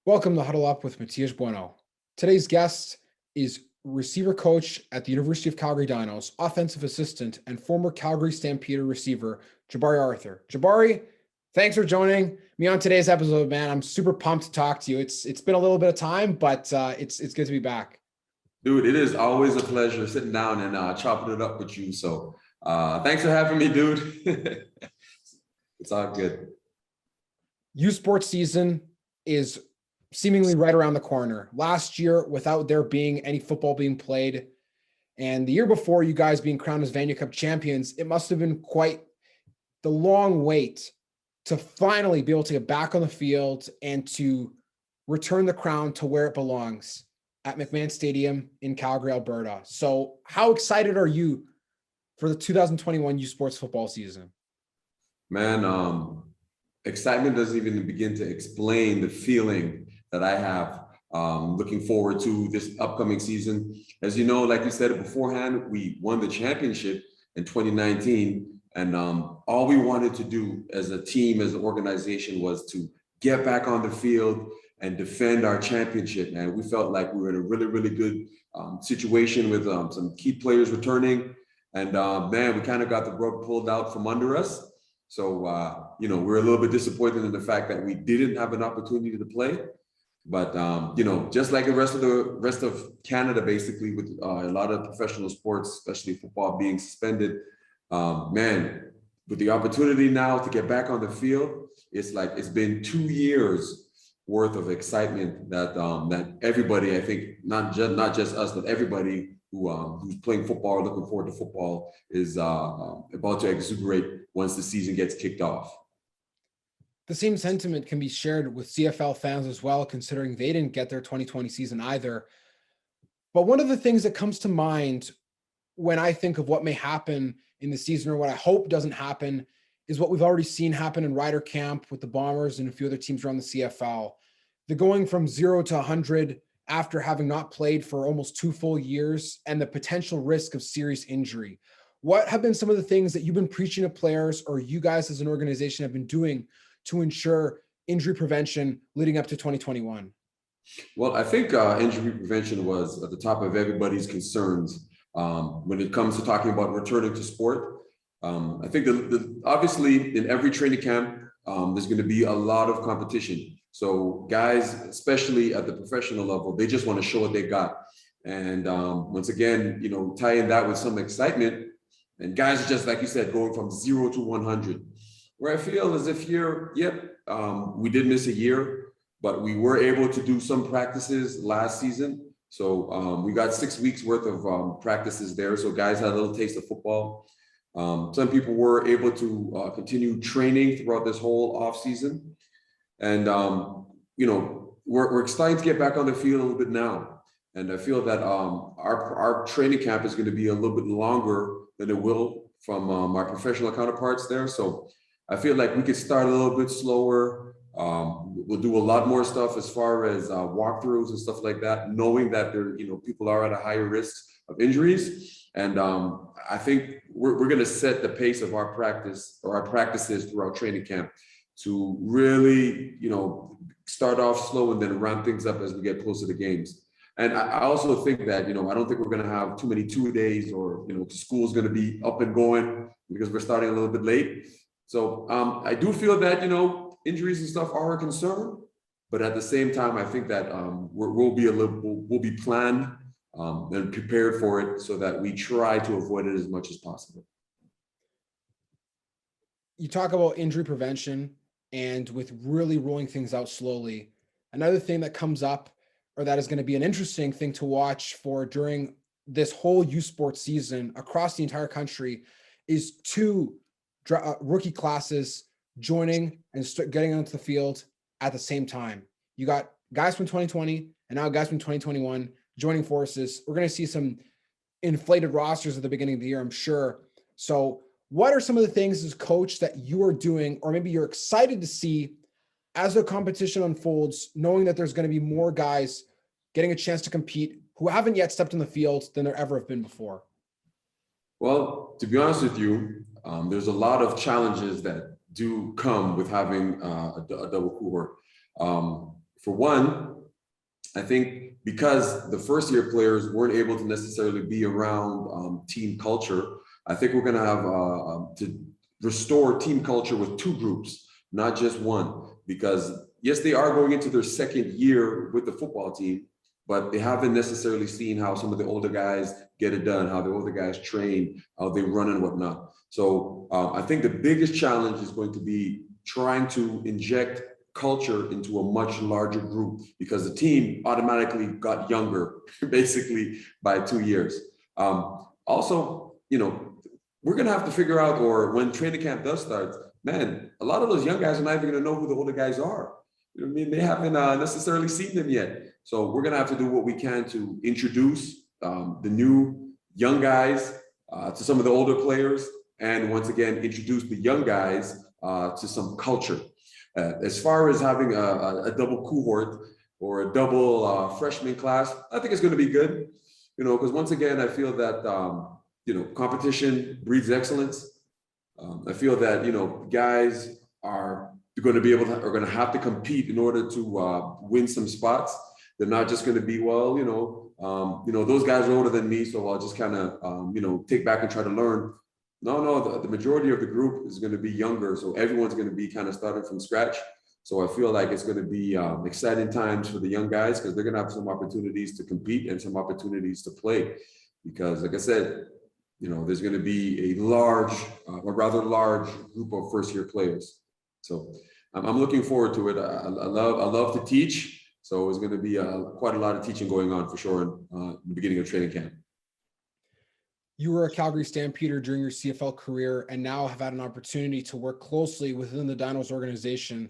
Welcome to Huddle Up with Matias Bueno. Today's guest is receiver coach at the University of Calgary Dinos, offensive assistant, and former Calgary Stampeder receiver, Jabari Arthur. Jabari, thanks for joining me on today's episode, man. I'm super pumped to talk to you. It's been a little bit of time, but it's good to be back. Dude, it is always a pleasure sitting down and chopping it up with you. So thanks for having me, dude. It's all good. USports season is seemingly right around the corner. Last year, without there being any football being played, and the year before, you guys being crowned as Vanier Cup champions, it must have been quite the long wait to finally be able to get back on the field and to return the crown to where it belongs at McMahon Stadium in Calgary, Alberta. So how excited are you for the 2021 USports football season? Man, excitement doesn't even begin to explain the feeling that I have looking forward to this upcoming season. As you know, like you said beforehand, we won the championship in 2019. And all we wanted to do as a team, as an organization, was to get back on the field and defend our championship. And we felt like we were in a really, really good situation with some key players returning. And man, we kind of got the rug pulled out from under us. So, we're a little bit disappointed in the fact that we didn't have an opportunity to play. But, just like the rest of Canada, basically, with a lot of professional sports, especially football, being suspended, man, with the opportunity now to get back on the field, it's like it's been 2 years worth of excitement that everybody, I think, not just us, but everybody who's playing football or looking forward to football is about to exuberate once the season gets kicked off. The same sentiment can be shared with CFL fans as well, considering they didn't get their 2020 season either. But one of the things that comes to mind when I think of what may happen in the season, or what I hope doesn't happen, is what we've already seen happen in Ryder Camp with the Bombers and a few other teams around the CFL. The going from 0 to 100 after having not played for almost 2 full years, and the potential risk of serious injury. What have been some of the things that you've been preaching to players, or you guys as an organization have been doing to ensure injury prevention leading up to 2021? Well, I think injury prevention was at the top of everybody's concerns when it comes to talking about returning to sport. I think obviously in every training camp, there's going to be a lot of competition. So guys, especially at the professional level, they just want to show what they got. And once again, tying that with some excitement, and guys are just, like you said, going from 0 to 100. Where I feel as if we did miss a year, but we were able to do some practices last season. So we got 6 weeks worth of practices there. So guys had a little taste of football. Some people were able to continue training throughout this whole off season. And, we're excited to get back on the field a little bit now. And I feel that our training camp is going to be a little bit longer than it will from our professional counterparts there. So I feel like we could start a little bit slower. We'll do a lot more stuff as far as walkthroughs and stuff like that, knowing that people are at a higher risk of injuries. And I think we're going to set the pace of our practice, or our practices throughout training camp, to really, start off slow and then ramp things up as we get closer to games. And I also think that, I don't think we're going to have too many 2 days, or, school's going to be up and going because we're starting a little bit late. So I do feel that, injuries and stuff are a concern, but at the same time, I think that we'll be planned and prepared for it, so that we try to avoid it as much as possible. You talk about injury prevention, and with really rolling things out slowly. Another thing that comes up, or that is going to be an interesting thing to watch for during this whole USports season across the entire country, is 2 rookie classes joining and getting onto the field at the same time. You got guys from 2020 and now guys from 2021 joining forces. We're going to see some inflated rosters at the beginning of the year, I'm sure. So what are some of the things as coach that you are doing, or maybe you're excited to see as the competition unfolds, knowing that there's going to be more guys getting a chance to compete who haven't yet stepped on the field than there ever have been before? Well, to be honest with you, there's a lot of challenges that do come with having a double cohort. For one, I think because the first year players weren't able to necessarily be around team culture, I think we're going to have to restore team culture with two groups, not just one, because yes, they are going into their second year with the football team, but they haven't necessarily seen how some of the older guys get it done, how the older guys train, how they run and whatnot. So I think the biggest challenge is going to be trying to inject culture into a much larger group, because the team automatically got younger basically by 2 years. Also, we're going to have to figure out, or when training camp does start, man, a lot of those young guys are not even going to know who the older guys are. You know what I mean? They haven't necessarily seen them yet. So we're going to have to do what we can to introduce the new young guys to some of the older players, and once again, introduce the young guys to some culture. As far as having a double cohort or a double freshman class, I think it's going to be good, because once again, I feel that, competition breeds excellence. I feel that, guys are going to have to compete in order to win some spots. They're not just going to be, those guys are older than me, so I'll just kind of, take back and try to learn. No, the majority of the group is going to be younger, so everyone's going to be kind of starting from scratch. So I feel like it's going to be exciting times for the young guys, because they're going to have some opportunities to compete and some opportunities to play. Because, like I said, there's going to be a rather large group of first-year players. So I'm looking forward to it. I love to teach, so it's going to be quite a lot of teaching going on for sure in the beginning of training camp. You were a Calgary Stampeder during your CFL career, and now have had an opportunity to work closely within the Dinos organization.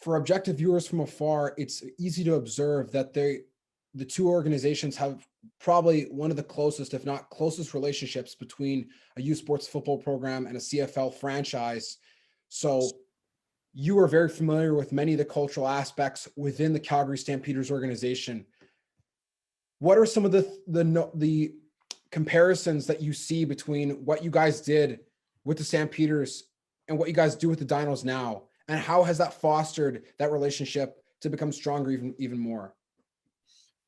For objective viewers from afar, it's easy to observe that the two organizations have probably one of the closest, if not closest, relationships between a USports football program and a CFL franchise. So you are very familiar with many of the cultural aspects within the Calgary Stampeders organization. What are some of the comparisons that you see between what you guys did with the Stampeders and what you guys do with the Dinos now? And how has that fostered that relationship to become stronger even more?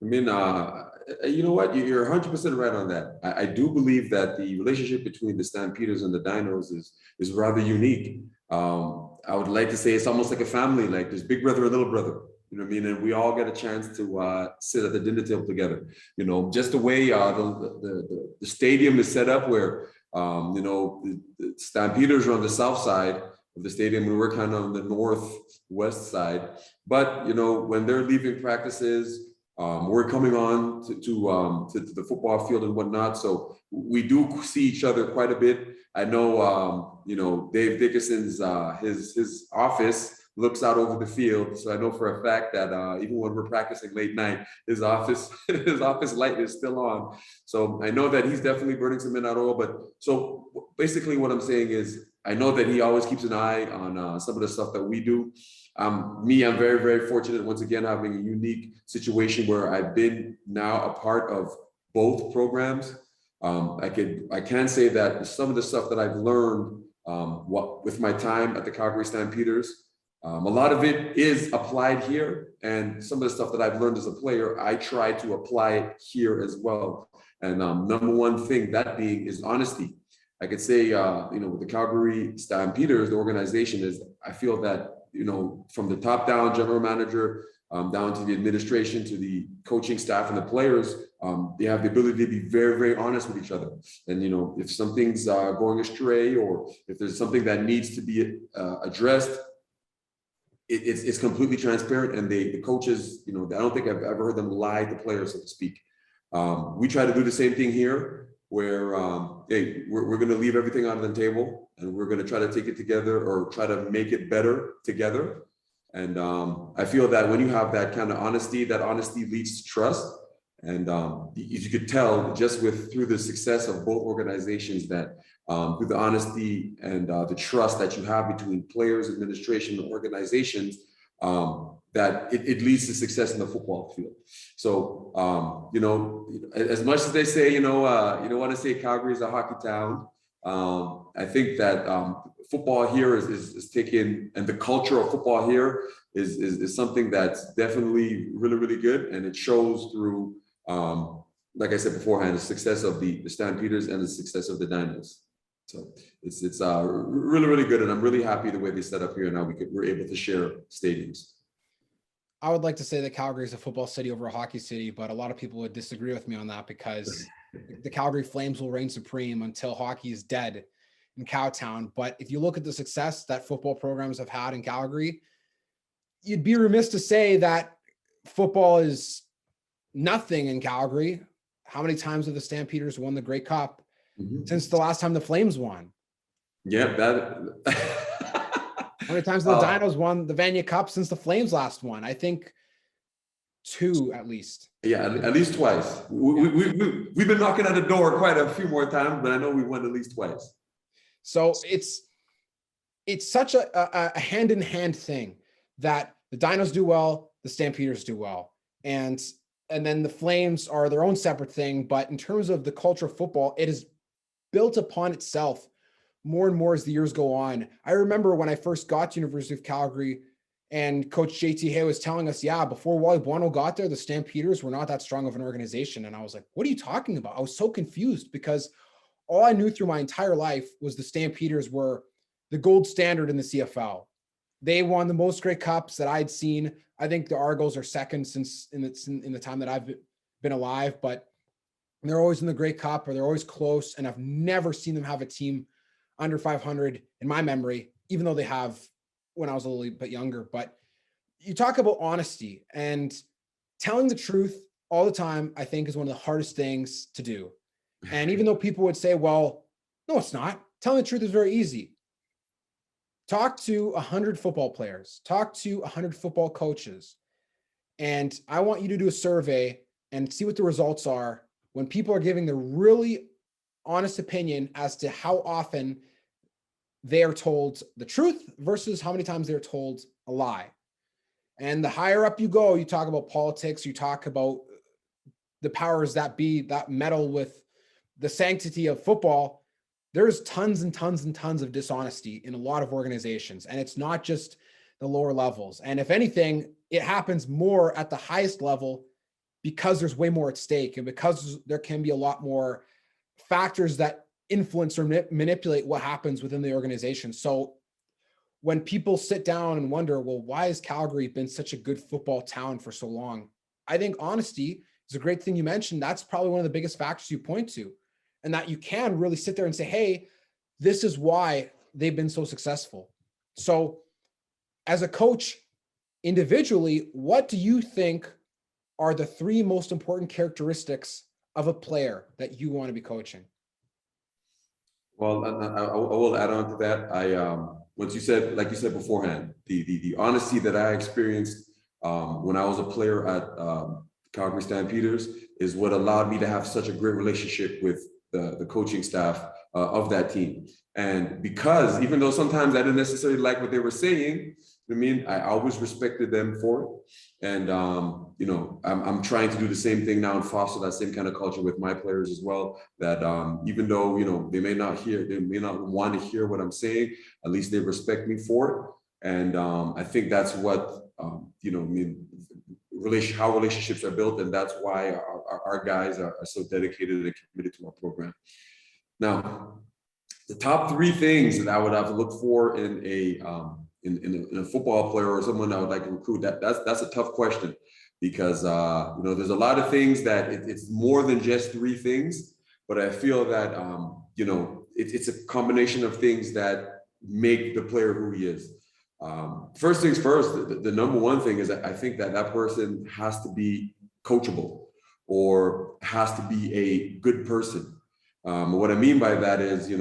I mean, you know what? You're 100% right on that. I do believe that the relationship between the Stampeders and the Dinos is rather unique. I would like to say it's almost like a family, like there's big brother and little brother. You know what I mean? And we all get a chance to sit at the dinner table together. Just the way the stadium is set up, where the Stampeders are on the south side of the stadium, and we're kind of on the northwest side. But when they're leaving practices, we're coming on to the football field and whatnot. So we do see each other quite a bit. I know Dave Dickerson's his office looks out over the field. So I know for a fact that even when we're practicing late night, his office light is still on. So I know that he's definitely burning some midnight oil. But so basically what I'm saying is, I know that he always keeps an eye on some of the stuff that we do. I'm very, very fortunate, once again, having a unique situation where I've been now a part of both programs. I can say that some of the stuff that I've learned with my time at the Calgary Stampeders, a lot of it is applied here, and some of the stuff that I've learned as a player, I try to apply it here as well. And number one thing, that being, is honesty. I could say, with the Calgary Stampeders, the organization is, I feel that, from the top down, general manager, down to the administration, to the coaching staff and the players, they have the ability to be very, very honest with each other. And, if something's going astray, or if there's something that needs to be addressed, it's completely transparent. And the coaches, I don't think I've ever heard them lie to players, so to speak. We try to do the same thing here, where, hey, we're going to leave everything out on the table, and we're going to try to take it together, or try to make it better together. And I feel that when you have that kind of honesty, that honesty leads to trust. And you could tell just through the success of both organizations, that through the honesty and the trust that you have between players, administration, and organizations, that it leads to success in the football field. So, as much as they say, you don't want to say Calgary is a hockey town, I think that football here is taking, and the culture of football here is something that's definitely really, really good. And it shows through, like I said beforehand, the success of the Stampeders and the success of the Dinos. So it's really, really good. And I'm really happy the way they set up here. Now we're able to share stadiums. I would like to say that Calgary is a football city over a hockey city, but a lot of people would disagree with me on that because the Calgary Flames will reign supreme until hockey is dead in Cowtown. But if you look at the success that football programs have had in Calgary, you'd be remiss to say that football is nothing in Calgary. How many times have the Stampeders won the Grey Cup since the last time the Flames won? Yeah, How many times have the Dinos won the Vanier Cup since the Flames last won? I think 2 at least. Yeah, at least twice. We've been knocking at the door quite a few more times, but I know we won at least twice. So it's such a hand-in-hand thing that the Dinos do well, the Stampeders do well. And then the Flames are their own separate thing. But in terms of the culture of football, it is built upon itself more and more as the years go on. I remember when I first got to University of Calgary and Coach JT Hay was telling us, yeah, before Wally Buono got there, the Stampeders were not that strong of an organization. And I was like, what are you talking about? I was so confused because all I knew through my entire life was the Stampeders were the gold standard in the CFL. They won the most Grey Cups that I'd seen. I think the Argos are second since in the time that I've been alive, but they're always in the Grey Cup or they're always close. And I've never seen them have a team under 500 in my memory, even though they have when I was a little bit younger. But you talk about honesty, and telling the truth all the time, I think, is one of the hardest things to do. And even though people would say, well, no, it's not. Telling the truth is very easy. Talk to 100 football players, talk to 100 football coaches. And I want you to do a survey and see what the results are when people are giving the really honest opinion as to how often they are told the truth versus how many times they're told a lie. And the higher up you go, you talk about politics, you talk about the powers that be that meddle with the sanctity of football. There's tons and tons and tons of dishonesty in a lot of organizations. And it's not just the lower levels. And if anything, it happens more at the highest level because there's way more at stake and because there can be a lot more factors that influence or manipulate what happens within the organization. So when people sit down and wonder, well, why has Calgary been such a good football town for so long? I think honesty is a great thing you mentioned. That's probably one of the biggest factors you point to, and that you can really sit there and say, hey, this is why they've been so successful. So as a coach individually, what do you think are the 3 most important characteristics of a player that you want to be coaching? Well, I will add on to that. Once you said, like you said beforehand, the honesty that I experienced when I was a player at Calgary Stampeders is what allowed me to have such a great relationship with the coaching staff of that team. And because even though sometimes I didn't necessarily like what they were saying, I always respected them for it. And, I'm trying to do the same thing now and foster that same kind of culture with my players as well, that even though, they may not want to hear what I'm saying, at least they respect me for it. And I think that's what, how relationships are built. And that's why our guys are so dedicated and committed to our program. Now, the top 3 things that I would have to look for in a football player or someone I would like to recruit, that's a tough question, because there's a lot of things that it's more than just 3 things, but I feel that it's a combination of things that make the player who he is. First things first, the number one thing is that I think that person has to be coachable or has to be a good person. What I mean by that is,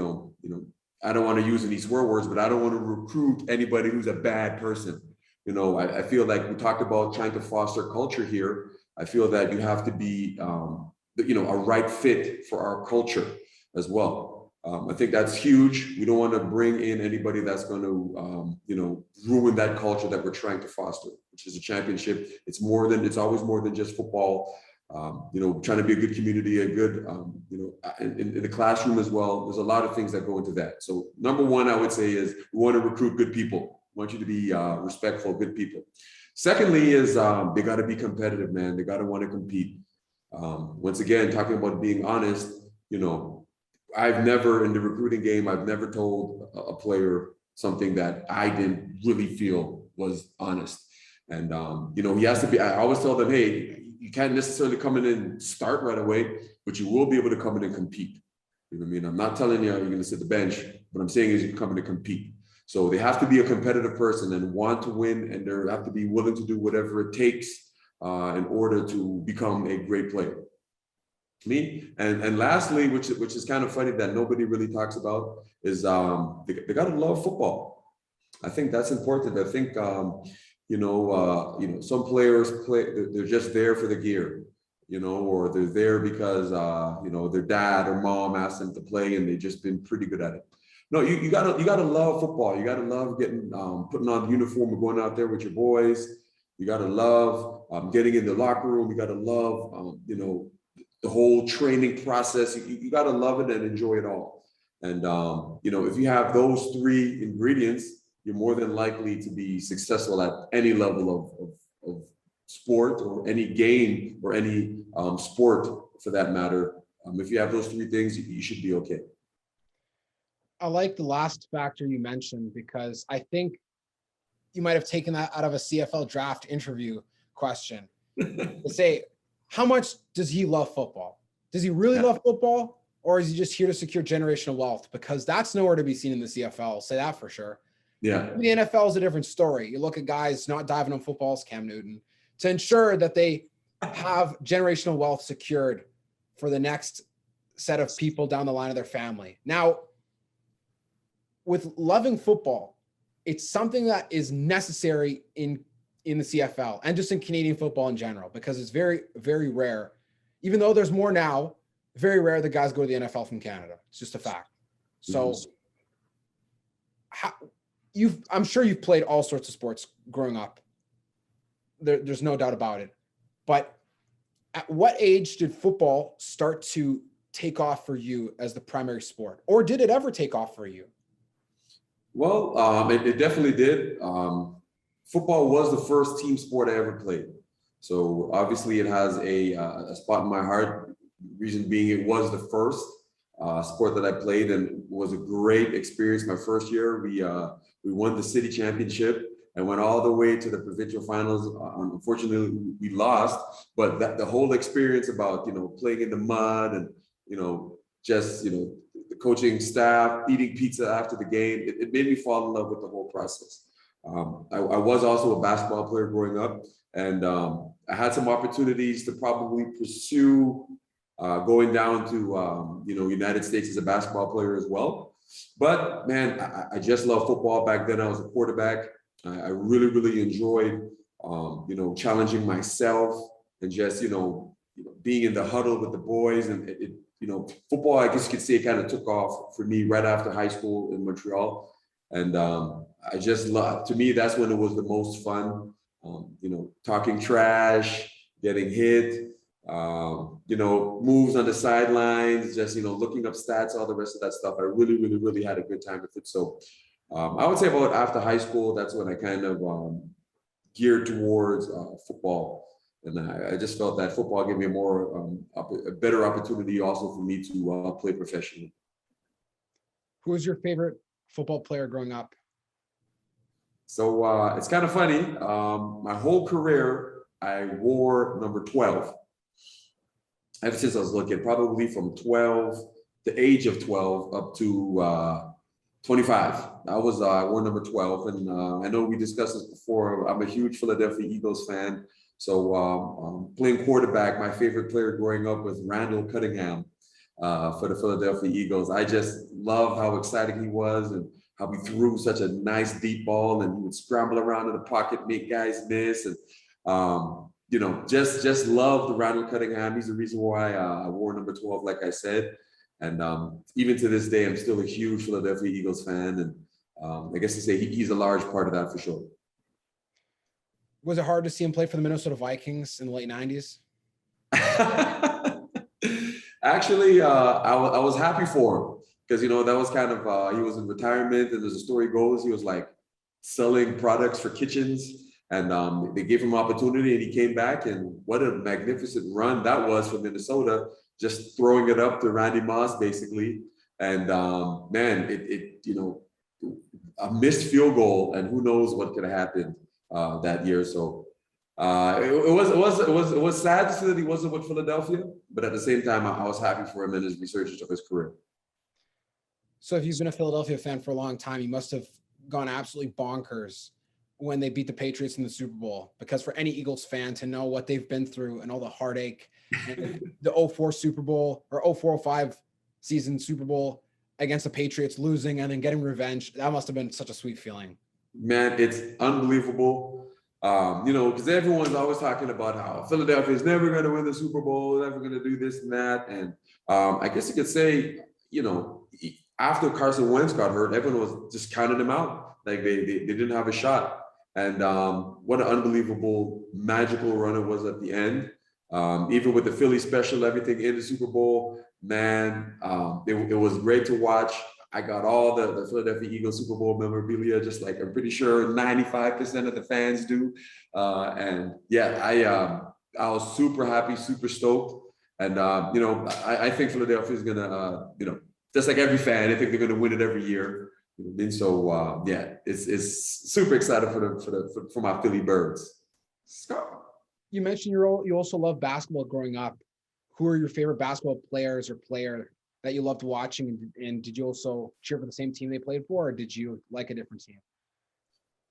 I don't want to use any swear words, but I don't want to recruit anybody who's a bad person. I feel like we talked about trying to foster culture here. I feel that you have to be, a right fit for our culture as well. I think that's huge. We don't want to bring in anybody that's going to, ruin that culture that we're trying to foster, which is a championship. It's always more than just football. Trying to be a good community, a good, in the classroom as well. There's a lot of things that go into that. So number one, I would say is we want to recruit good people. We want you to be respectful, good people. Secondly is they got to be competitive, man. They got to want to compete. Once again, talking about being honest, I've never in the recruiting game, I've never told a player something that I didn't really feel was honest. And, he has to be, I always tell them, hey, you can't necessarily come in and start right away, but you will be able to come in and compete. You know what I mean? I'm not telling you you're going to sit the bench. What I'm saying is you can come in and compete. So they have to be a competitive person and want to win, and they have to be willing to do whatever it takes in order to become a great player. And lastly, which is kind of funny that nobody really talks about, is they got to love football. I think that's important. I think some players they're just there for the gear, or they're there because their dad or mom asked them to play and they've just been pretty good at it. No, you gotta love football. You gotta love getting putting on the uniform and going out there with your boys. You gotta love getting in the locker room. You gotta love the whole training process. You gotta love it and enjoy it all. And if you have those three ingredients, you're more than likely to be successful at any level of sport or any game or any sport for that matter. If you have those three things, you should be okay. I like the last factor you mentioned, because I think you might have taken that out of a CFL draft interview question to say, how much does he love football? Does he really love football, or is he just here to secure generational wealth? Because that's nowhere to be seen in the CFL. I'll say that for sure. Yeah. The NFL is a different story. You look at guys not diving on footballs, Cam Newton, to ensure that they have generational wealth secured for the next set of people down the line of their family. Now, with loving football, it's something that is necessary in the CFL and just in Canadian football in general, because it's very, very rare. Even though there's more now, very rare the guys go to the NFL from Canada. It's just a fact. So I'm sure you've played all sorts of sports growing up. There's no doubt about it. But at what age did football start to take off for you as the primary sport? Or did it ever take off for you? Well, it definitely did. Football was the first team sport I ever played. So obviously it has a spot in my heart. Reason being, it was the first sport that I played, and it was a great experience. My first year, we won the city championship and went all the way to the provincial finals. Unfortunately, we lost, but the whole experience about playing in the mud and the coaching staff eating pizza after the game, it made me fall in love with the whole process. I was also a basketball player growing up, and I had some opportunities to probably pursue going down to United States as a basketball player as well. But man, I just love football. Back then I was a quarterback. I really, really enjoyed challenging myself and just being in the huddle with the boys. And football, I guess you could say, kind of took off for me right after high school in Montreal. And I just love, to me, that's when it was the most fun. Talking trash, getting hit, moves on the sidelines, just, looking up stats, all the rest of that stuff. I really, really, really had a good time with it. So I would say about after high school, that's when I kind of geared towards football. And I just felt that football gave me a better opportunity also for me to play professionally. Who was your favorite football player growing up? So it's kind of funny. My whole career, I wore number 12. Ever since I was looking, probably from 12, the age of 12 up to 25. I wore number 12. And I know we discussed this before. I'm a huge Philadelphia Eagles fan. So playing quarterback, my favorite player growing up was Randall Cunningham for the Philadelphia Eagles. I just love how exciting he was and how he threw such a nice deep ball, and he would scramble around in the pocket, make guys miss. And, just love the Randall Cunningham. He's the reason why I wore number 12, like I said. And even to this day, I'm still a huge Philadelphia Eagles fan. And I guess to say he's a large part of that for sure. Was it hard to see him play for the Minnesota Vikings in the late 90s? Actually, I was happy for him because, that was kind of, he was in retirement, and as the story goes, he was like selling products for kitchens, and they gave him opportunity, and he came back, and what a magnificent run that was for Minnesota, just throwing it up to Randy Moss basically. And man, a missed field goal, and who knows what could have happened that year. So it was sad to see that he wasn't with Philadelphia, but at the same time, I was happy for him in his resurgence of his career. So if you've been a Philadelphia fan for a long time, you must have gone absolutely bonkers when they beat the Patriots in the Super Bowl, because for any Eagles fan to know what they've been through and all the heartache and the 04 Super Bowl or 04-05 season Super Bowl against the Patriots, losing and then getting revenge, that must have been such a sweet feeling. Man, it's unbelievable. Because everyone's always talking about how Philadelphia is never going to win the Super Bowl, never going to do this and that. And I guess you could say, after Carson Wentz got hurt, everyone was just counting him out. Like they didn't have a shot. And what an unbelievable, magical run it was at the end. Even with the Philly special, everything in the Super Bowl, man, it was great to watch. I got all the Philadelphia Eagles Super Bowl memorabilia, just like I'm pretty sure 95% of the fans do. And yeah, I was super happy, super stoked. And, I think Philadelphia is going to, just like every fan, I think they're going to win it every year. And so, yeah, it's super excited for my Philly Birds. Scott, you mentioned you also love basketball growing up. Who are your favorite basketball players or player that you loved watching? And did you also cheer for the same team they played for, or did you like a different team?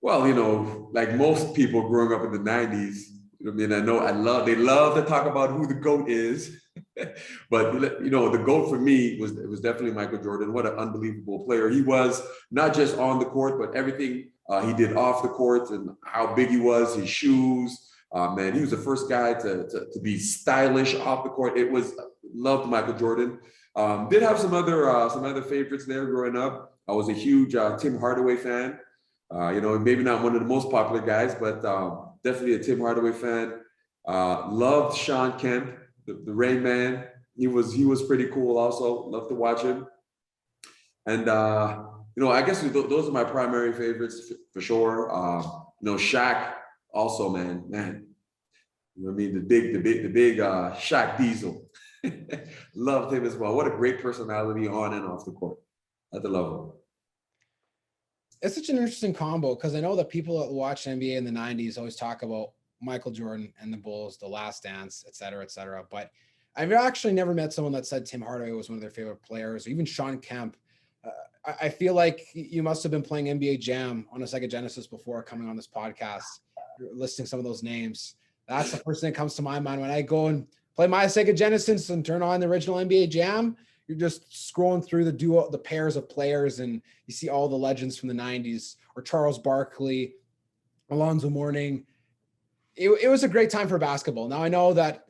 Well, like most people growing up in the 90s, they love to talk about who the GOAT is. But, the GOAT for me was definitely Michael Jordan. What an unbelievable player he was, not just on the court, but everything he did off the court and how big he was, his shoes. Man, he was the first guy to be stylish off the court. Loved Michael Jordan. Did have some other favorites there growing up. I was a huge Tim Hardaway fan. Maybe not one of the most popular guys, but definitely a Tim Hardaway fan. Loved Sean Kemp, the Rain Man. He was pretty cool also. Loved to watch him. And I guess those are my primary favorites for sure. Shaq also, man. The big Shaq Diesel. Loved him as well. What a great personality on and off the court. At the level. It's such an interesting combo, because I know that people that watch NBA in the 90s always talk about Michael Jordan and the Bulls, The Last Dance, et cetera, et cetera. But I've actually never met someone that said Tim Hardaway was one of their favorite players, or even Sean Kemp. I feel like you must have been playing NBA Jam on a Sega Genesis before coming on this podcast. You're listing some of those names. That's the first thing that comes to my mind when I go and play my Sega Genesis and turn on the original NBA Jam. You're just scrolling through the pairs of players, and you see all the legends from the 90s, or Charles Barkley, Alonzo Mourning. It was a great time for basketball. Now, I know that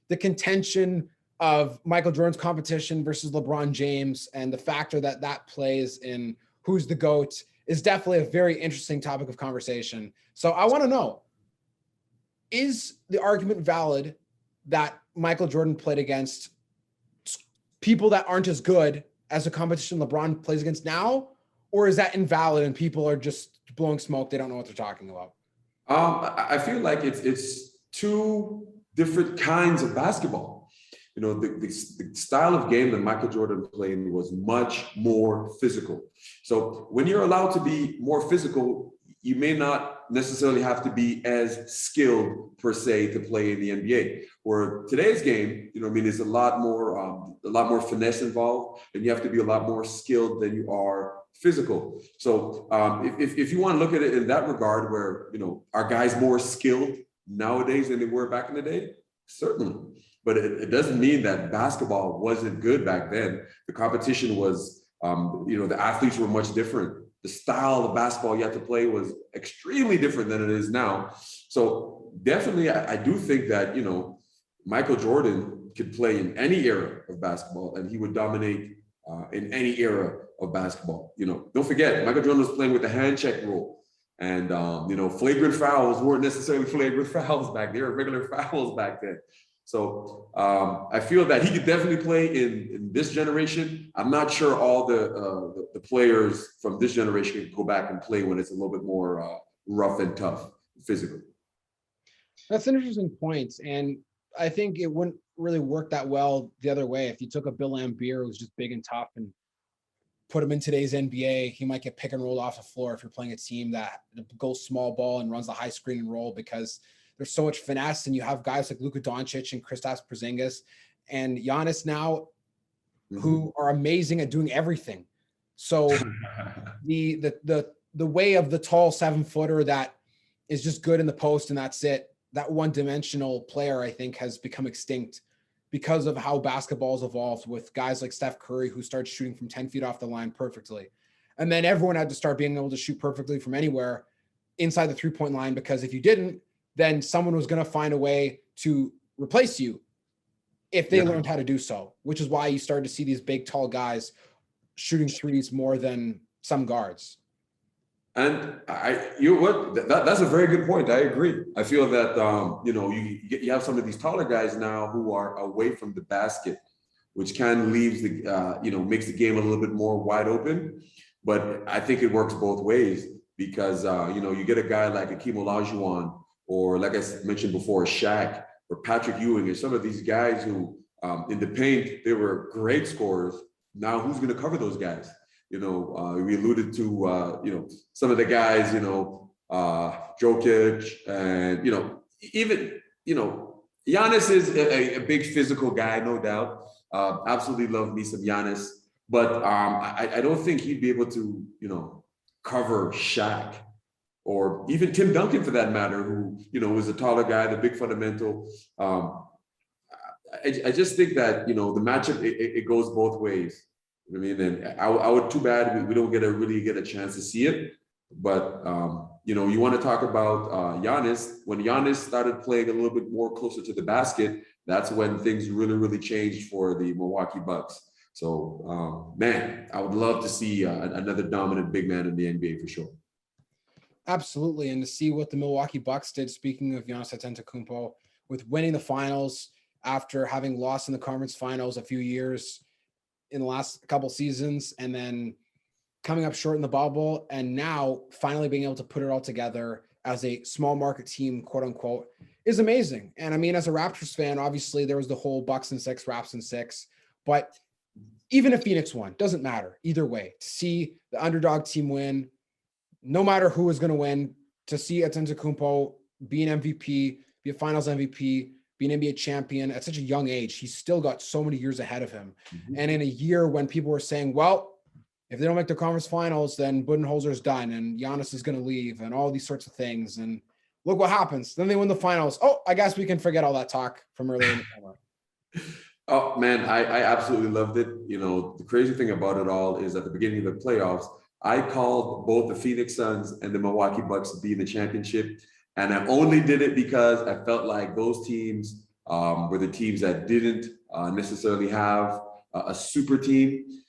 the contention of Michael Jordan's competition versus LeBron James and the factor that plays in who's the GOAT is definitely a very interesting topic of conversation. So I want to know, is the argument valid that Michael Jordan played against people that aren't as good as the competition LeBron plays against now? Or is that invalid and people are just blowing smoke? They don't know what they're talking about. I feel like it's two different kinds of basketball. The style of game that Michael Jordan played was much more physical. So when you're allowed to be more physical, you may not necessarily have to be as skilled per se to play in the NBA. Where today's game, there's a lot more finesse involved, and you have to be a lot more skilled than you are physical. So if you want to look at it in that regard, where are guys more skilled nowadays than they were back in the day? Certainly. But it doesn't mean that basketball wasn't good back then. The competition was, the athletes were much different. The style of basketball you had to play was extremely different than it is now. So definitely, I do think that, Michael Jordan could play in any era of basketball, and he would dominate in any era of basketball. Don't forget, Michael Jordan was playing with the hand check rule. And, flagrant fouls weren't necessarily flagrant fouls back there, regular fouls back then. So I feel that he could definitely play in this generation. I'm not sure all the players from this generation can go back and play when it's a little bit more rough and tough physically. That's an interesting point. And I think it wouldn't really work that well the other way. If you took a Bill Laimbeer who's just big and tough and put him in today's NBA, he might get pick and rolled off the floor if you're playing a team that goes small ball and runs the high screen and roll, because there's so much finesse, and you have guys like Luka Doncic and Kristaps Porzingis and Giannis now who are amazing at doing everything. So the way of the tall 7-footer that is just good in the post and that's it, that one-dimensional player, I think, has become extinct because of how basketball's evolved, with guys like Steph Curry, who started shooting from 10 feet off the line perfectly. And then everyone had to start being able to shoot perfectly from anywhere inside the three-point line, because if you didn't, then someone was going to find a way to replace you if they learned how to do so, which is why you started to see these big, tall guys shooting threes more than some guards. And that's a very good point. I agree. I feel that you have some of these taller guys now who are away from the basket, which kind of leaves makes the game a little bit more wide open. But I think it works both ways, because you get a guy like Akeem Olajuwon, or like I mentioned before, Shaq or Patrick Ewing, and some of these guys who in the paint they were great scorers. Now who's going to cover those guys? We alluded to, some of the guys, Jokic, and, even, Giannis is a big physical guy, no doubt. Absolutely love me some Giannis, but I don't think he'd be able to, cover Shaq, or even Tim Duncan for that matter, who, was a taller guy, the big fundamental. I just think that, the matchup, it goes both ways. I mean, and I would, too bad we don't really get a chance to see it. But, you want to talk about Giannis. When Giannis started playing a little bit more closer to the basket, that's when things really, really changed for the Milwaukee Bucks. So, man, I would love to see another dominant big man in the NBA for sure. Absolutely. And to see what the Milwaukee Bucks did, speaking of Giannis Antetokounmpo, with winning the finals after having lost in the conference finals a few years in the last couple seasons, and then coming up short in the bubble, and now finally being able to put it all together as a small market team, quote unquote, is amazing. And I mean, as a Raptors fan, obviously there was the whole Bucks in 6, Raps in 6, but even if Phoenix won, doesn't matter either way. To see the underdog team win, no matter who is going to win, to see Antetokounmpo be an MVP, be a finals MVP, be an NBA champion at such a young age. He's still got so many years ahead of him. And in a year when people were saying, well, if they don't make the conference finals, then Budenholzer's done and Giannis is going to leave and all these sorts of things. And look what happens. Then they win the finals. Oh, I guess we can forget all that talk from earlier in the summer. Oh, man, I absolutely loved it. The crazy thing about it all is at the beginning of the playoffs, I called both the Phoenix Suns and the Milwaukee Bucks to be in the championship. And I only did it because I felt like those teams were the teams that didn't necessarily have a super team.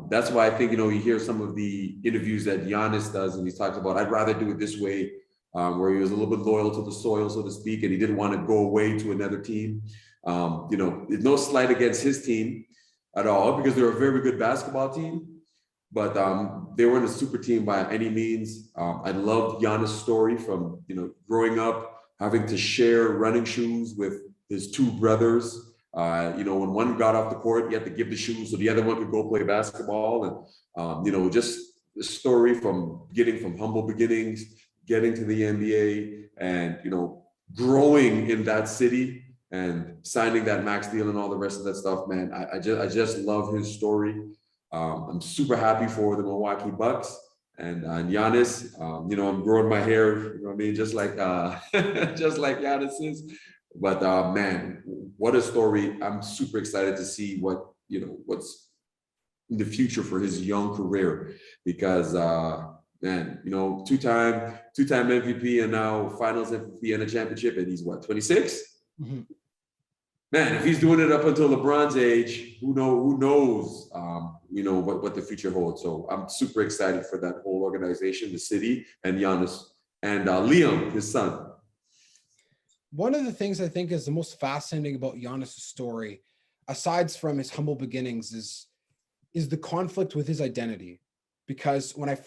That's why I think, you hear some of the interviews that Giannis does, and he talks about, I'd rather do it this way, where he was a little bit loyal to the soil, so to speak, and he didn't want to go away to another team. There's no slight against his team at all, because they're a very good basketball team. But they weren't a super team by any means. I loved Giannis' story from, growing up, having to share running shoes with his two brothers. When one got off the court, you had to give the shoes so the other one could go play basketball. And, just the story from getting from humble beginnings, getting to the NBA, and, growing in that city and signing that max deal and all the rest of that stuff, man. I just love his story. I'm super happy for the Milwaukee Bucks and Giannis. I'm growing my hair, just like just like Giannis is. But man, what a story. I'm super excited to see what's in the future for his young career, because man, two-time MVP and now finals MVP and a championship, and he's what, 26? Mm-hmm. Man, if he's doing it up until LeBron's age, who knows, what the future holds. So I'm super excited for that whole organization, the city, and Giannis, and Liam, his son. One of the things I think is the most fascinating about Giannis' story, aside from his humble beginnings, is the conflict with his identity. Because when I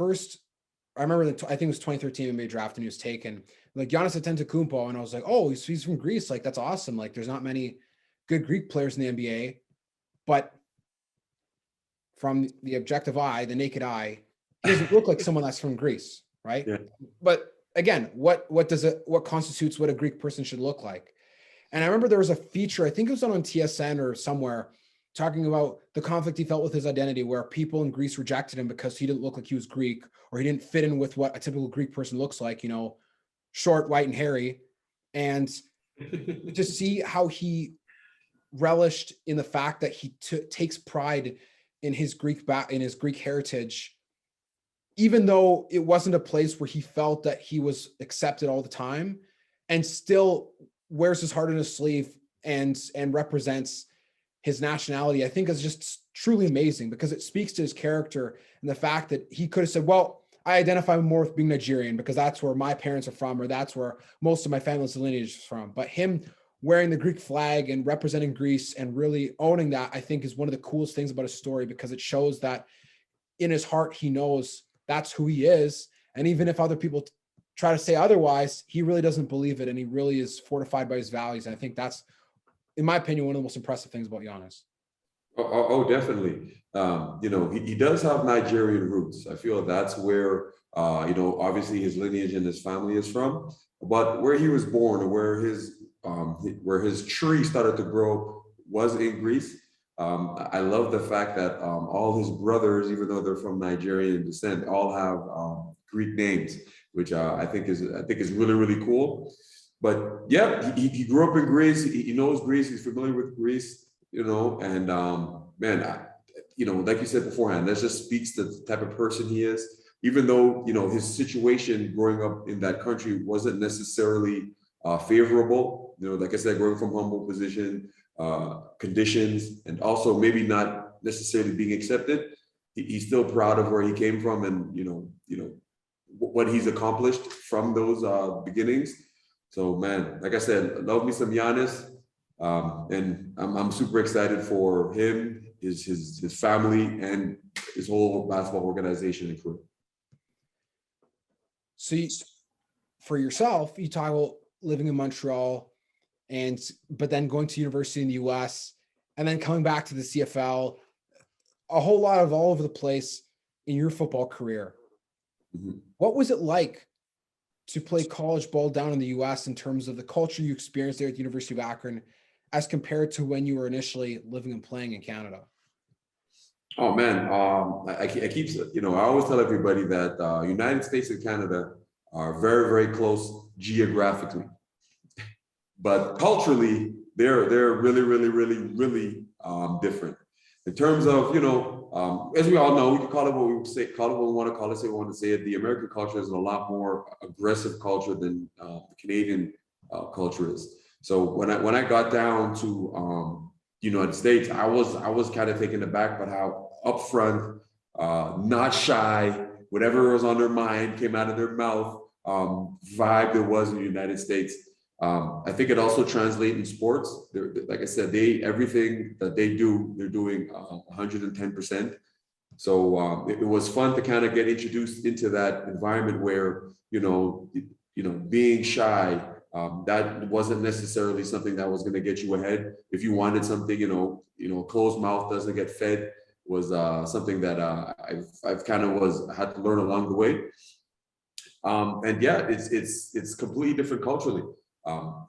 remember I think it was 2013 NBA draft and he was taken, like Giannis Antetokounmpo, and I was like, oh, he's from Greece, like that's awesome. Like there's not many good Greek players in the NBA, but from the objective eye, the naked eye, he doesn't look like someone that's from Greece, right? Yeah. But again, what constitutes what a Greek person should look like? And I remember there was a feature, I think it was on TSN or somewhere, talking about the conflict he felt with his identity, where people in Greece rejected him because he didn't look like he was Greek, or he didn't fit in with what a typical Greek person looks like, short, white, and hairy. And to see how he relished in the fact that he takes pride in his Greek heritage, even though it wasn't a place where he felt that he was accepted all the time, and still wears his heart on his sleeve and represents his nationality, I think is just truly amazing, because it speaks to his character and the fact that he could have said, well, I identify more with being Nigerian because that's where my parents are from, or that's where most of my family's lineage is from. But him wearing the Greek flag and representing Greece and really owning that, I think is one of the coolest things about his story, because it shows that in his heart, he knows that's who he is. And even if other people try to say otherwise, he really doesn't believe it. And he really is fortified by his values. And I think that's, in my opinion, one of the most impressive things about Giannis. Definitely. He does have Nigerian roots. I feel that's where, obviously his lineage and his family is from, but where he was born, or where his tree started to grow was in Greece. I love the fact that all his brothers, even though they're from Nigerian descent, all have Greek names, which I think is really, really cool. But yeah, he grew up in Greece. He knows Greece. He's familiar with Greece. And man, like you said beforehand, that just speaks to the type of person he is. Even though his situation growing up in that country wasn't necessarily favorable. Like I said, growing from humble position, conditions, and also maybe not necessarily being accepted. He's still proud of where he came from, and what he's accomplished from those beginnings. So man, like I said, love me some Giannis. And I'm super excited for him, his family, and his whole basketball organization and crew. So for yourself, you talk about living in Montreal, but then going to university in the US, and then coming back to the CFL, a whole lot of all over the place in your football career. Mm-hmm. What was it like to play college ball down in the US in terms of the culture you experienced there at the University of Akron, as compared to when you were initially living and playing in Canada? Oh man, I keep, I always tell everybody that United States and Canada are very, very close geographically, but culturally they're really, really, really, really different. In terms of, as we all know, we can call it what we say, call it what we want to call it, say we want to say it. The American culture is a lot more aggressive culture than the Canadian culture is. So when I got down to United States, I was kind of taken aback by how upfront, not shy, whatever was on their mind came out of their mouth, vibe there was in the United States. I think it also translates in sports. Like I said, everything that they do, they're doing 110%. So it was fun to kind of get introduced into that environment where being shy, that wasn't necessarily something that was going to get you ahead. If you wanted something, closed mouth doesn't get fed, was something that I've kind of had to learn along the way. And yeah, it's completely different culturally.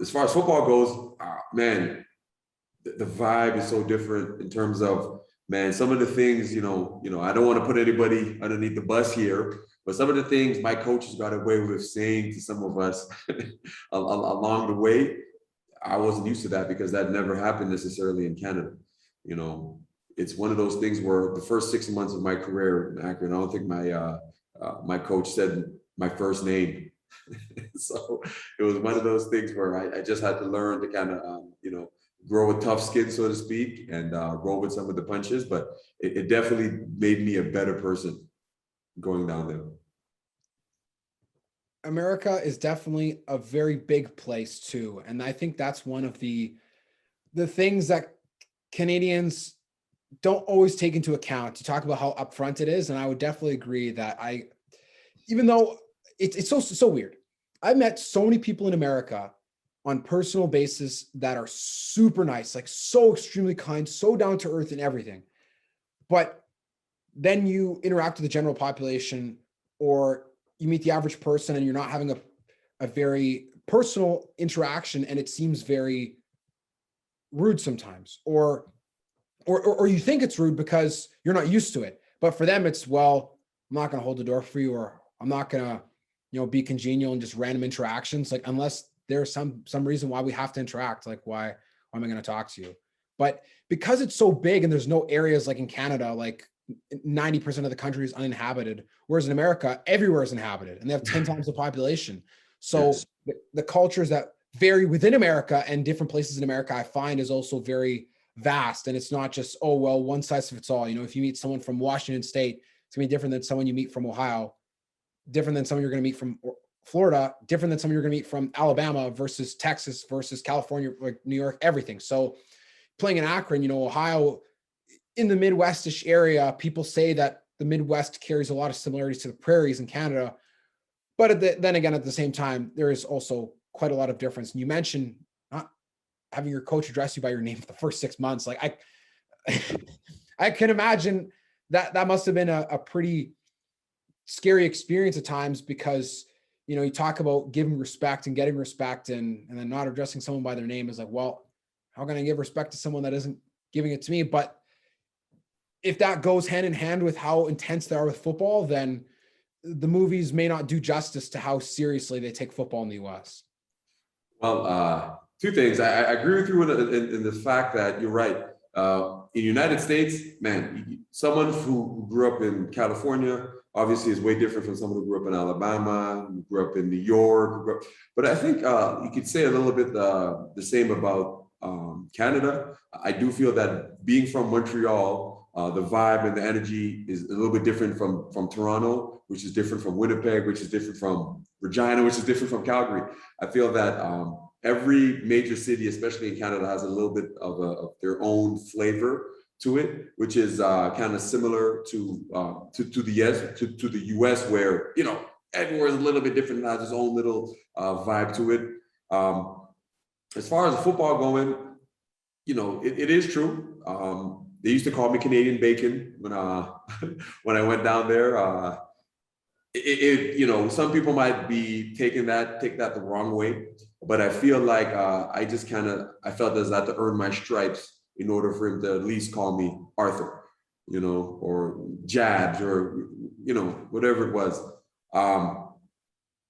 As far as football goes, man, the vibe is so different in terms of, man, some of the things, I don't want to put anybody underneath the bus here, but some of the things my coaches got away with saying to some of us along the way, I wasn't used to that because that never happened necessarily in Canada. It's one of those things where the first 6 months of my career in Akron, I don't think my coach said my first name. So it was one of those things where I just had to learn to kind of, grow a tough skin, so to speak, and roll with some of the punches. But it definitely made me a better person going down there. America is definitely a very big place too. And I think that's one of the things that Canadians don't always take into account to talk about how upfront it is. And I would definitely agree that even though it's so weird. I've met so many people in America on personal basis that are super nice, like so extremely kind, so down to earth and everything. But then you interact with the general population or you meet the average person and you're not having a very personal interaction and it seems very rude sometimes or you think it's rude because you're not used to it. But for them, it's, well, I'm not going to hold the door for you, or I'm not going to, be congenial and just random interactions. Like, unless there's some reason why we have to interact, like why am I going to talk to you? But because it's so big and there's no areas like in Canada, like 90% of the country is uninhabited, whereas in America, everywhere is inhabited and they have 10 times the population. So Yes. the cultures that vary within America and different places in America, I find, is also very vast. And it's not just, oh, well, one size fits all. If you meet someone from Washington State, it's gonna be different than someone you meet from Ohio, different than someone you're gonna meet from Florida, different than someone you're gonna meet from Alabama versus Texas versus California, like New York, everything. So playing in Akron, Ohio, in the Midwestish area, people say that the Midwest carries a lot of similarities to the prairies in Canada. But then again, at the same time, there is also quite a lot of difference. And you mentioned not having your coach address you by your name for the first 6 months. Like I can imagine that must have been a pretty scary experience at times, because you talk about giving respect and getting respect, and then not addressing someone by their name is like, well, how can I give respect to someone that isn't giving it to me? But if that goes hand in hand with how intense they are with football, then the movies may not do justice to how seriously they take football in the US. Well, two things. I agree with you in the fact that you're right. In the United States, man, someone who grew up in California obviously is way different from someone who grew up in Alabama, who grew up in New York. But I think you could say a little bit the same about Canada. I do feel that being from Montreal, the vibe and the energy is a little bit different from Toronto, which is different from Winnipeg, which is different from Regina, which is different from Calgary. I feel that every major city, especially in Canada, has a little bit of their own flavor to it, which is kind of similar to the US, where everywhere is a little bit different and has its own little vibe to it. As far as football going, it is true. They used to call me Canadian bacon when when I went down there. Some people might take that the wrong way, but I feel like I felt as I had to earn my stripes in order for him to at least call me Arthur, or Jabs, or whatever it was.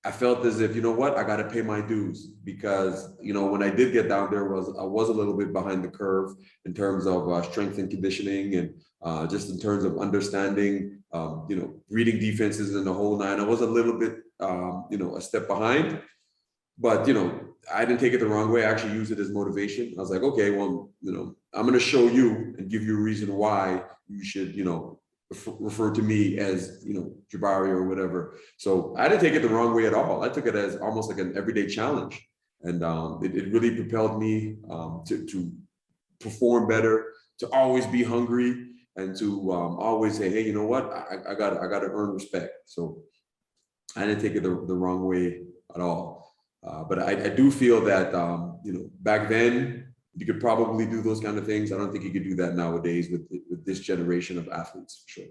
I felt as if, I got to pay my dues, because when I did get down there, I was a little bit behind the curve in terms of strength and conditioning, and just in terms of understanding, reading defenses and the whole nine. I was a little bit, a step behind, but I didn't take it the wrong way. I actually used it as motivation. I was like, okay, well, I'm going to show you and give you a reason why you should, refer to me as, Jabari or whatever. So I didn't take it the wrong way at all. I took it as almost like an everyday challenge. And it really propelled me to perform better, to always be hungry, and to always say, hey, you know what? I got to earn respect. So I didn't take it the wrong way at all. But I do feel that, back then, you could probably do those kind of things. I don't think you could do that nowadays with this generation of athletes, for sure.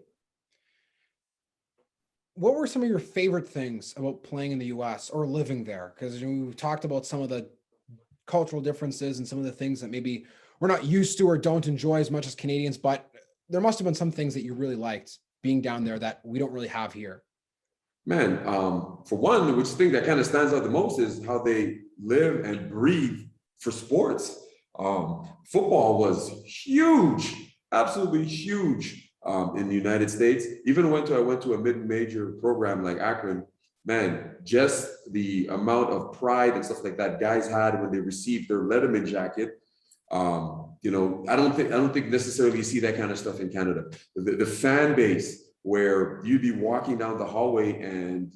What were some of your favorite things about playing in the US or living there? Because we talked about some of the cultural differences and some of the things that maybe we're not used to or don't enjoy as much as Canadians, but there must have been some things that you really liked being down there that we don't really have here. Man, for one, which thing that kind of stands out the most is how they live and breathe for sports. Football was huge, absolutely huge, in the United States. Even when I went to a mid-major program like Akron, man, just the amount of pride and stuff like that guys had when they received their Letterman jacket. I don't think necessarily you see that kind of stuff in Canada. The fan base where you'd be walking down the hallway and,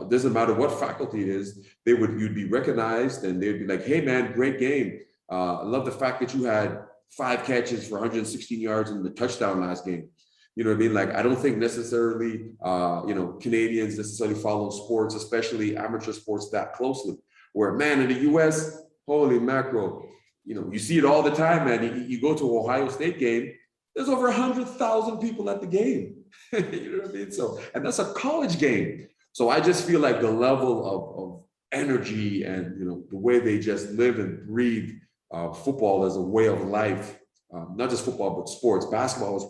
doesn't matter what faculty it is, you'd be recognized and they'd be like, hey man, great game. I love the fact that you had 5 catches for 116 yards and the touchdown last game. You know what I mean? Like, I don't think necessarily, Canadians necessarily follow sports, especially amateur sports, that closely. Where, man, in the US, holy mackerel, you see it all the time, man. You go to an Ohio State game, there's over 100,000 people at the game. You know what I mean? So, and that's a college game. So I just feel like the level of energy and, the way they just live and breathe football as a way of life, not just football, but sports. Basketball was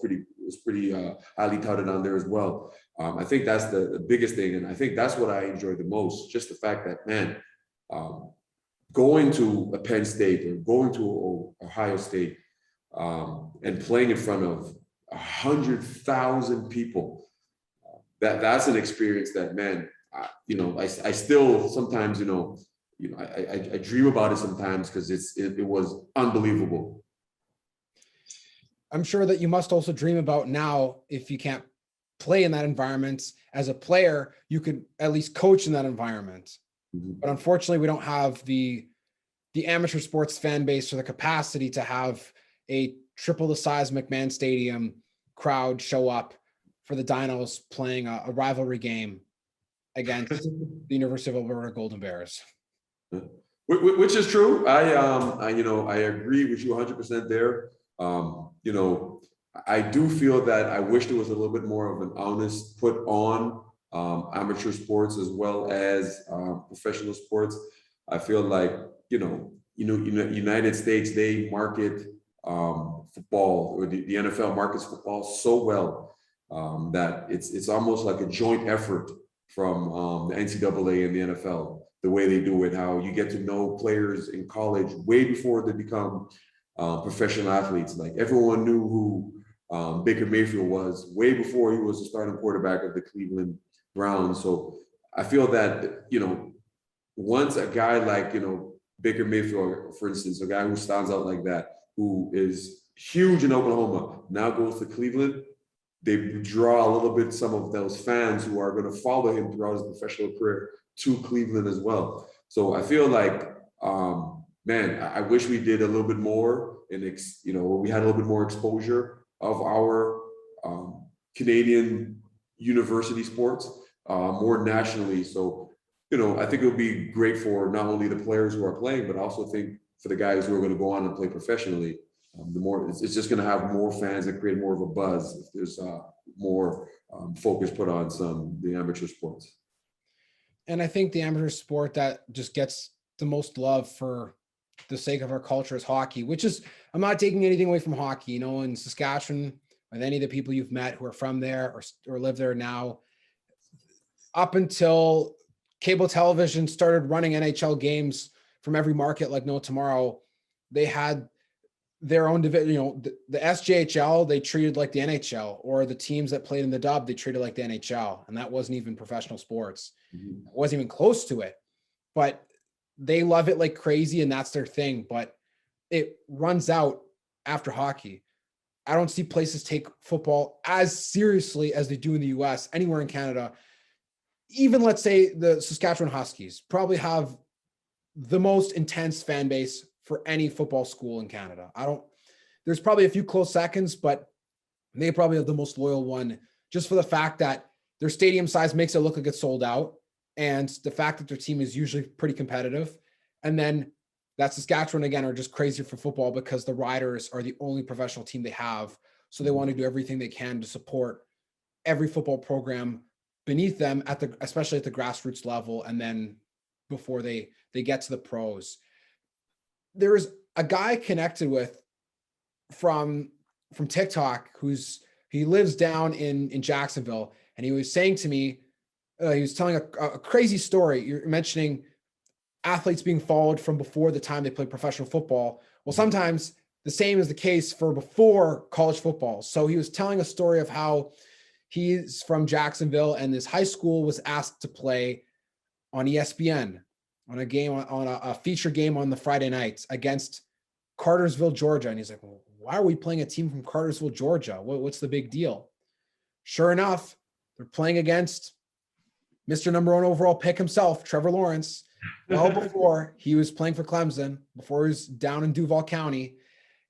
pretty highly touted on there as well. I think that's the biggest thing. And I think that's what I enjoy the most. Just the fact that, man, going to a Penn State or going to Ohio State and playing in front of 100,000 people, that's an experience that, man, I still sometimes, I dream about it sometimes because it was unbelievable. I'm sure that you must also dream about now, if you can't play in that environment as a player, you could at least coach in that environment. Mm-hmm. But unfortunately, we don't have the amateur sports fan base or the capacity to have a triple the size McMahon Stadium crowd show up for the Dinos playing a rivalry game against the University of Alberta Golden Bears. Which is true. I agree with you 100% there. I do feel that I wish there was a little bit more of an honest put on amateur sports as well as professional sports. I feel like, United States, they market football, or the NFL markets football so well that it's almost like a joint effort from the NCAA and the NFL, the way they do it, how you get to know players in college way before they become professional athletes. Like, everyone knew who Baker Mayfield was way before he was the starting quarterback of the Cleveland Browns. So I feel that, once a guy like, Baker Mayfield, for instance, a guy who stands out like that, who is huge in Oklahoma, now goes to Cleveland, they draw a little bit some of those fans who are going to follow him throughout his professional career to Cleveland as well. So I feel like, man, I wish we did a little bit more, and we had a little bit more exposure of our Canadian university sports more nationally. So, I think it would be great for not only the players who are playing, but I also think for the guys who are going to go on and play professionally. The more it's just going to have more fans and create more of a buzz if there's more focus put on the amateur sports. And I think the amateur sport that just gets the most love for the sake of our culture is hockey, which is, I'm not taking anything away from hockey. In Saskatchewan, with any of the people you've met who are from there or live there now, up until cable television started running NHL games from every market like no tomorrow, they had their own division. The SJHL, they treated like the NHL, or the teams that played in the dub, they treated like the NHL. And that wasn't even professional sports. Mm-hmm. It wasn't even close to it, but they love it like crazy, and that's their thing. But it runs out after hockey. I don't see places take football as seriously as they do in the US, anywhere in Canada. Even, let's say, the Saskatchewan Huskies probably have the most intense fan base for any football school in Canada. There's probably a few close seconds, but they probably have the most loyal one, just for the fact that their stadium size makes it look like it's sold out, and the fact that their team is usually pretty competitive. And then that Saskatchewan, again, are just crazy for football because the Riders are the only professional team they have. So they want to do everything they can to support every football program beneath them, especially at the grassroots level, and then before they get to the pros. There's a guy connected with from TikTok he lives down in Jacksonville, and he was saying to me, he was telling a crazy story. You're mentioning athletes being followed from before the time they played professional football. Well, sometimes the same is the case for before college football. So he was telling a story of how he's from Jacksonville, and this high school was asked to play on ESPN on a game, on a feature game on the Friday nights against Cartersville, Georgia. And he's like, well, why are we playing a team from Cartersville, Georgia? What's the big deal? Sure enough, they're playing against Mr. Number One overall pick himself, Trevor Lawrence, well before he was playing for Clemson, before he was down in Duval County.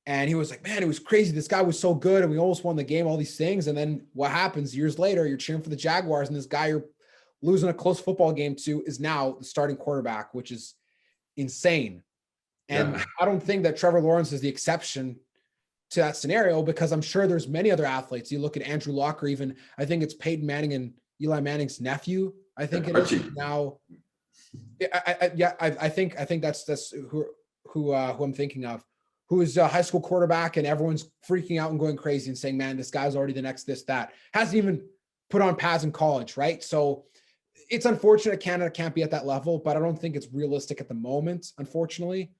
And he was like, man, it was crazy. This guy was so good. And we almost won the game, all these things. And then what happens years later, you're cheering for the Jaguars. And this guy you're losing a close football game to is now the starting quarterback, which is insane. And I don't think that Trevor Lawrence is the exception to that scenario, because I'm sure there's many other athletes. You look at Andrew Luck, or even I think it's Peyton Manning and Eli Manning's nephew. I think it is now. I think that's who I'm thinking of, who is a high school quarterback, and everyone's freaking out and going crazy and saying, man, this guy's already the next this, that. Hasn't even put on pads in college, right? So it's unfortunate Canada can't be at that level, but I don't think it's realistic at the moment, unfortunately.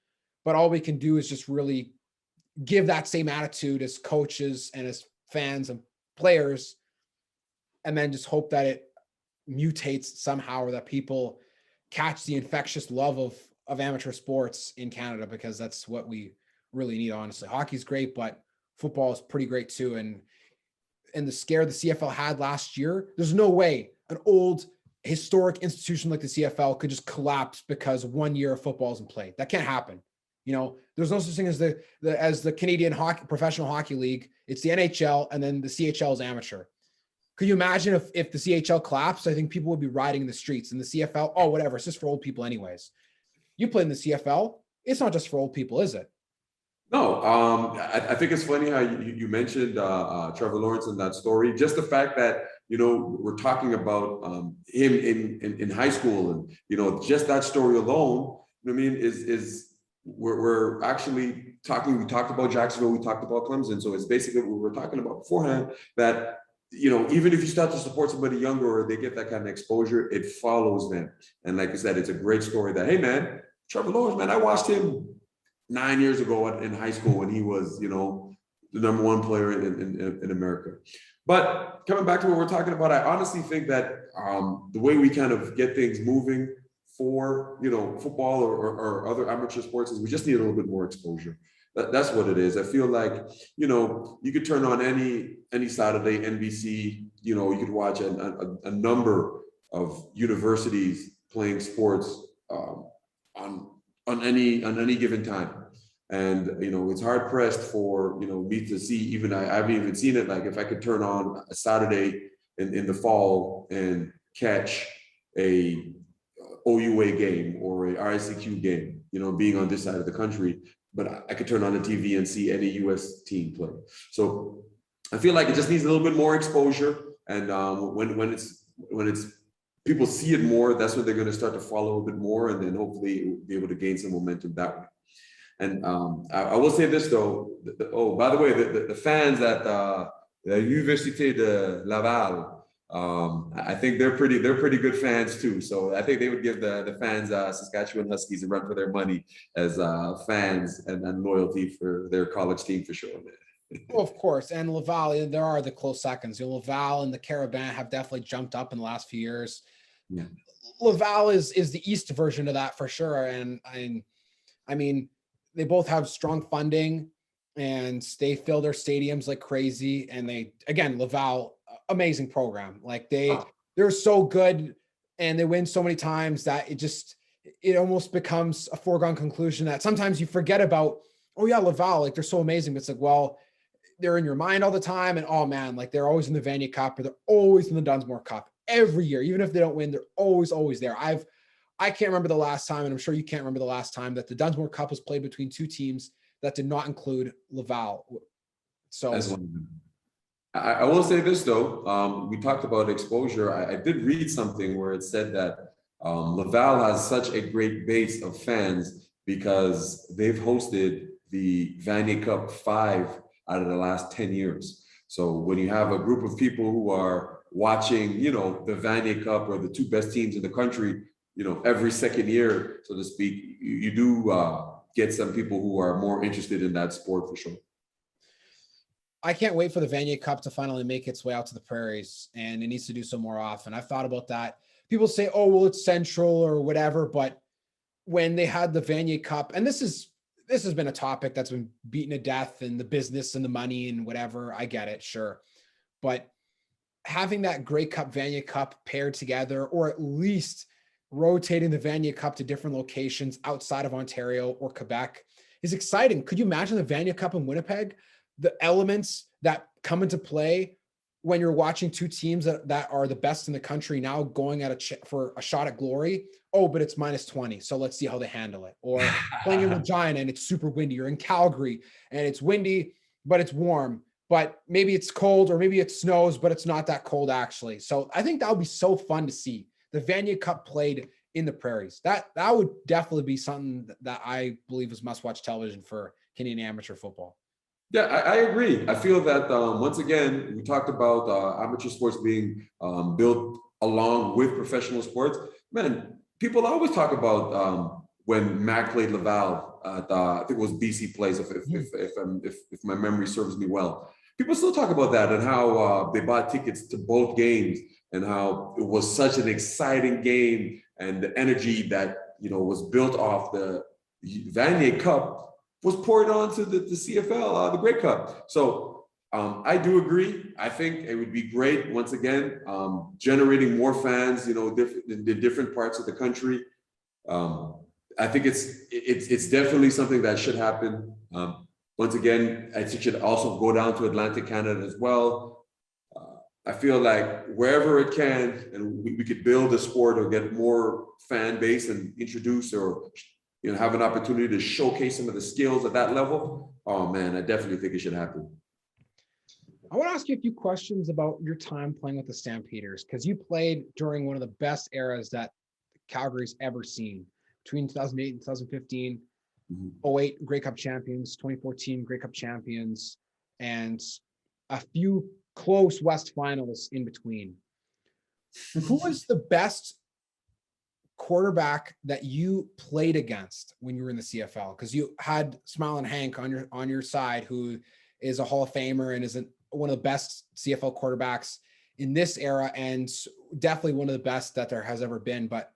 But all we can do is just really give that same attitude as coaches and as fans and players, and then just hope that it mutates somehow, or that people catch the infectious love of amateur sports in Canada, because that's what we really need, honestly. Hockey's great, but football is pretty great too. And the scare the CFL had last year, there's no way an old historic institution like the CFL could just collapse because 1 year of football isn't played. That can't happen. There's no such thing as the Canadian professional hockey league. It's the NHL, and then the CHL is amateur. Could you imagine if the CHL collapsed? I think people would be riding in the streets. And the CFL, oh, whatever, it's just for old people anyways. You play in the CFL, it's not just for old people, is it? No, I think it's funny how you mentioned Trevor Lawrence in that story. Just the fact that, we're talking about him in high school, and, just that story alone, is we're actually talking. We talked about Jacksonville, we talked about Clemson. So it's basically what we were talking about beforehand, that, even if you start to support somebody younger, or they get that kind of exposure, it follows them. And like I said, it's a great story that, hey man, Trevor Lawrence, man, I watched him 9 years ago in high school when he was, the number one player in America. But coming back to what we're talking about, I honestly think that the way we kind of get things moving for, football or other amateur sports is we just need a little bit more exposure. That's what it is. I feel like, you could turn on any Saturday, NBC, you could watch a number of universities playing sports on any given time. And, it's hard pressed for, me to see, even I haven't even seen it. Like if I could turn on a Saturday in the fall and catch a OUA game or a RICQ game, being on this side of the country, but I could turn on the TV and see any US team play. So I feel like it just needs a little bit more exposure. And when it's people see it more, that's when they're going to start to follow a bit more, and then hopefully be able to gain some momentum that way. And I will say this though. By the way, the fans at the Université de Laval, I think they're pretty good fans too. So I think they would give the fans, Saskatchewan Huskies, a run for their money as fans and loyalty for their college team for sure. Well, of course. And Laval, there are the close seconds. Laval and the Carabin have definitely jumped up in the last few years. Yeah. Laval is the East version of that for sure. And I mean, they both have strong funding, and they fill their stadiums like crazy. And Laval, amazing program. Like they're so good, and they win so many times that it almost becomes a foregone conclusion that sometimes you forget about, oh yeah, Laval, like they're so amazing. But it's like, well, they're in your mind all the time. And oh man, like they're always in the Vanier Cup, or they're always in the Dunsmore Cup every year. Even if they don't win, they're always there. I can't remember the last time, and I'm sure you can't remember the last time, that the Dunsmore Cup was played between two teams that did not include Laval. So I will say this though, we talked about exposure. I did read something where it said that Laval has such a great base of fans because they've hosted the Vanier Cup 5 out of the last 10 years. So when you have a group of people who are watching, the Vanier Cup, or the two best teams in the country, every second year, so to speak, you do get some people who are more interested in that sport for sure. I can't wait for the Vanier Cup to finally make its way out to the prairies, and it needs to do so more often. I've thought about that. People say, oh, well, it's central or whatever, but when they had the Vanier Cup, and this has been a topic that's been beaten to death, and the business and the money and whatever, I get it, sure. But having that Grey Cup, Vanier Cup paired together, or at least rotating the Vanier Cup to different locations outside of Ontario or Quebec is exciting. Could you imagine the Vanier Cup in Winnipeg? The elements that come into play when you're watching two teams that are the best in the country now going at for a shot at glory. Oh, but it's -20. So let's see how they handle it. Or playing in Regina and it's super windy. You're in Calgary and it's windy, but it's warm. But maybe it's cold or maybe it snows, but it's not that cold actually. So I think that would be so fun to see. The Vanier Cup played in the prairies. That would definitely be something that I believe is must-watch television for Canadian amateur football. Yeah, I agree. I feel that once again, we talked about amateur sports being built along with professional sports. Man, people always talk about when Mac played Laval at I think it was BC Place, if my memory serves me well. People still talk about that and how they bought tickets to both games and how it was such an exciting game and the energy that was built off the Vanier Cup was poured onto the CFL, the Grey Cup. So I do agree. I think it would be great, once again, generating more fans, in different parts of the country. I think it's definitely something that should happen. Once again, I think it should also go down to Atlantic Canada as well. I feel like wherever it can, and we could build a sport or get more fan base and introduce or have an opportunity to showcase some of the skills at that level. Oh man, I definitely think it should happen. I want to ask you a few questions about your time playing with the Stampeders, because you played during one of the best eras that Calgary's ever seen, between 2008 and 2015, 08 Grey Cup champions, 2014 Grey Cup champions, and a few close West finals in between. Who was the best quarterback that you played against when you were in the CFL? Because you had Smiling Hank on your side, who is a Hall of Famer and is one of the best CFL quarterbacks in this era, and definitely one of the best that there has ever been. But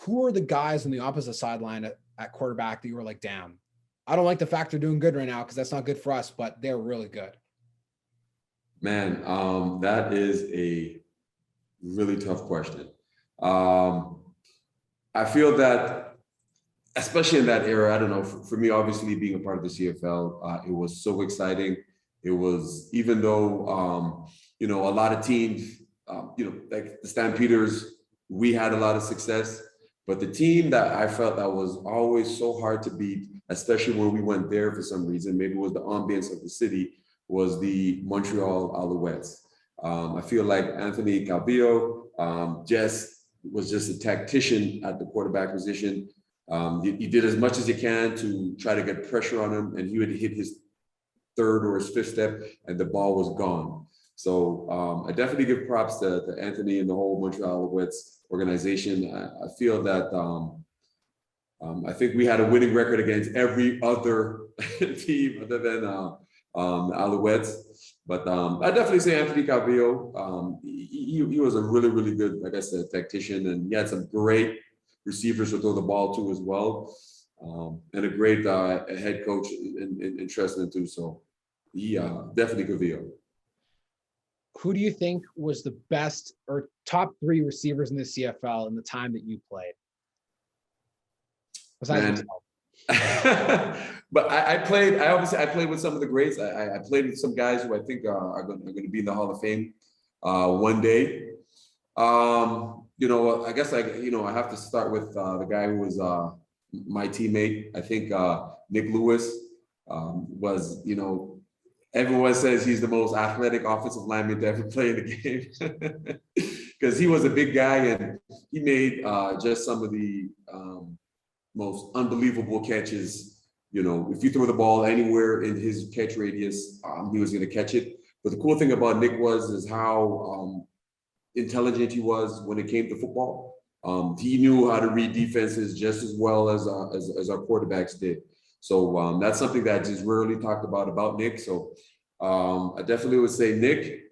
who are the guys on the opposite sideline at quarterback that you were like, damn, I don't like the fact they're doing good right now because that's not good for us, but they're really good? Man, that is a really tough question. I feel that, especially in that era, I don't know, for me, obviously being a part of the CFL, it was so exciting. It was, even though, a lot of teams, like the Stampeders, we had a lot of success, but the team that I felt that was always so hard to beat, especially when we went there for some reason, maybe it was the ambience of the city, was the Montreal Alouettes. I feel like Anthony Calvillo was just a tactician at the quarterback position. He did as much as he can to try to get pressure on him, and he would hit his third or his fifth step, and the ball was gone. So I definitely give props to Anthony and the whole Montreal Alouettes organization. I feel that I think we had a winning record against every other team other than Alouettes. But I definitely say Anthony Calvillo. He was a really, really good, like I said, tactician, and he had some great receivers to throw the ball to as well, and a great head coach in Treston too. So he definitely Calvillo. Who do you think was the best or top three receivers in the CFL in the time that you played? Besides but I played with some of the greats. I played with some guys who I think are going to be in the Hall of Fame one day. I guess I have to start with the guy who was my teammate. I think Nick Lewis was, everyone says he's the most athletic offensive lineman to ever play in the game, because he was a big guy and he made just some of the most unbelievable catches. If you throw the ball anywhere in his catch radius, he was going to catch it. But the cool thing about Nick is how intelligent he was when it came to football. He knew how to read defenses just as well as our quarterbacks did. So that's something that is rarely talked about Nick. So I definitely would say Nick.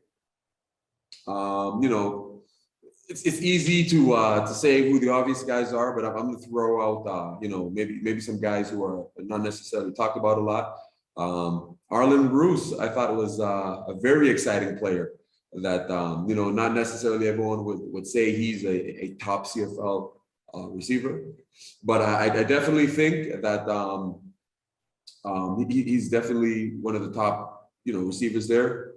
It's easy to say who the obvious guys are, but I'm going to throw out maybe some guys who are not necessarily talked about a lot. Arlen Bruce, I thought was a very exciting player. that not necessarily everyone would say he's a top CFL receiver, but I definitely think that he's definitely one of the top receivers there.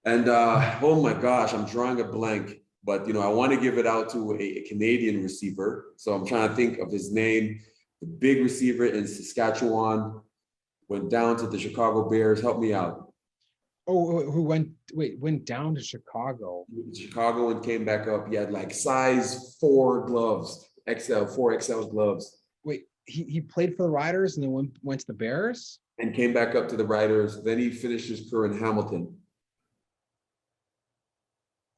And oh my gosh, I'm drawing a blank, but I want to give it out to a Canadian receiver. So I'm trying to think of his name. The big receiver in Saskatchewan went down to the Chicago Bears. Help me out. Oh, who went down to Chicago? Chicago and came back up. He had like size 4 gloves, four XL gloves. Wait, he played for the Riders and then went to the Bears? And came back up to the Riders. Then he finished his career in Hamilton.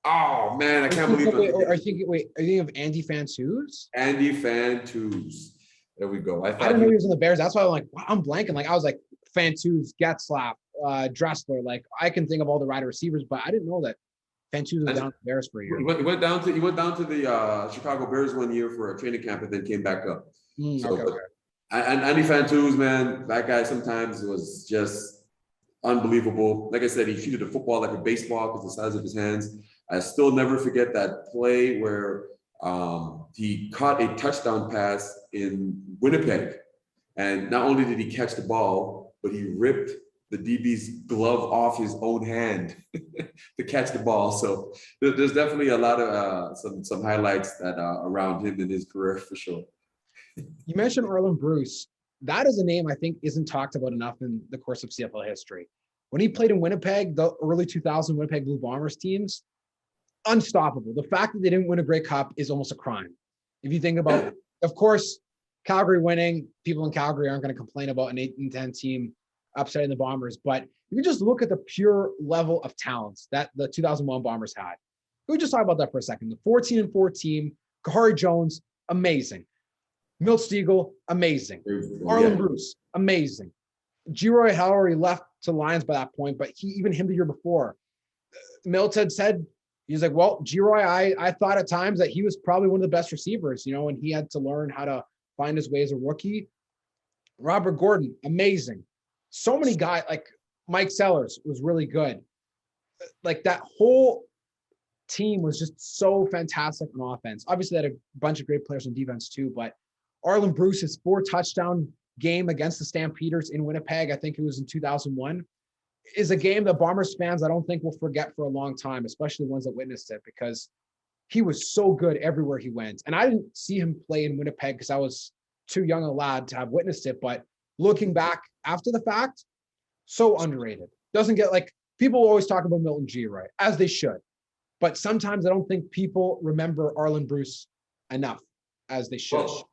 Oh man, I can't believe it. Are you thinking of Andy Fantuz? Andy Fantuz. There we go. I didn't know he was in the Bears. That's why I'm like, wow, I'm blanking. Like I was like Fantuz, Getzlaf, Dressler. Like I can think of all the Rider receivers, but I didn't know that Fantuz was down to the Bears for a year. He went down to the Chicago Bears 1 year for a training camp and then came back up. Okay. And Andy Fantuz, man, that guy sometimes was just unbelievable. Like I said, he treated the football like a baseball because the size of his hands. I still never forget that play where he caught a touchdown pass in Winnipeg. And not only did he catch the ball, but he ripped the DB's glove off his own hand to catch the ball. So there's definitely a lot of some highlights that around him in his career for sure. You mentioned Arlen Bruce. That is a name I think isn't talked about enough in the course of CFL history. When he played in Winnipeg, the early 2000 Winnipeg Blue Bombers teams, unstoppable. The fact that they didn't win a Grey Cup is almost a crime. If you think about it, of course, Calgary winning, people in Calgary aren't going to complain about an 8-10 team upsetting the Bombers. But if you just look at the pure level of talents that the 2001 Bombers had, we just talk about that for a second. The 14-4 team, Kahari Jones, amazing. Milt Stegall, amazing. Arlen Bruce, amazing. Giroy had already left to Lions by that point, but him the year before. Milt had said, he's like, well, Giroy, I thought at times that he was probably one of the best receivers, and he had to learn how to find his way as a rookie. Robert Gordon, amazing. So many guys, like Mike Sellers was really good. Like that whole team was just so fantastic on offense. Obviously, they had a bunch of great players on defense too, but Arlen Bruce's 4-touchdown game against the Stampeders in Winnipeg, I think it was in 2001, is a game that Bombers fans I don't think will forget for a long time, especially the ones that witnessed it, because he was so good everywhere he went. And I didn't see him play in Winnipeg because I was too young a lad to have witnessed it. But looking back after the fact, so underrated. Doesn't get like people always talk about Milton Giroy, as they should. But sometimes I don't think people remember Arlen Bruce enough as they should. Well,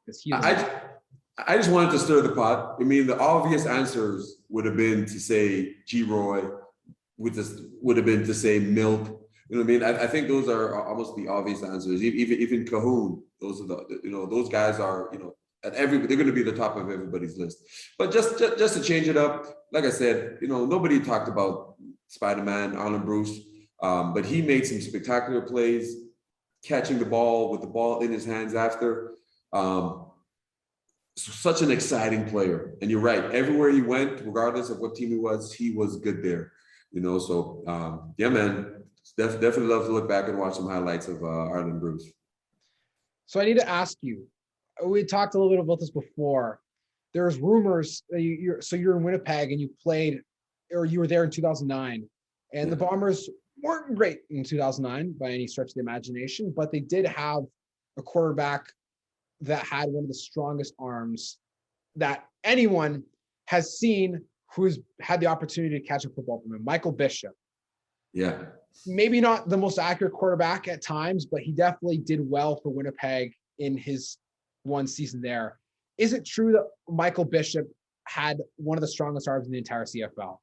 I just wanted to stir the pot. I mean, the obvious answers would have been to say Giroy, would have been to say Milt. You know what I mean? I think those are almost the obvious answers. Even Cahoon, those are those guys are, they're going to be the top of everybody's list. But just to change it up, like I said, nobody talked about Spider-Man, Arlen Bruce, but he made some spectacular plays, catching the ball with the ball in his hands after. Such an exciting player. And you're right, everywhere he went, regardless of what team he was good there. So yeah, man, definitely love to look back and watch some highlights of Arlen Bruce. So I need to ask you, we talked a little bit about this before. There's rumors that you're in Winnipeg and you played, or you were there in 2009, and the Bombers weren't great in 2009 by any stretch of the imagination, but they did have a quarterback that had one of the strongest arms that anyone has seen who's had the opportunity to catch a football from him, Michael Bishop. Yeah. Maybe not the most accurate quarterback at times, but he definitely did well for Winnipeg in his one season there. Is it true that Michael Bishop had one of the strongest arms in the entire CFL?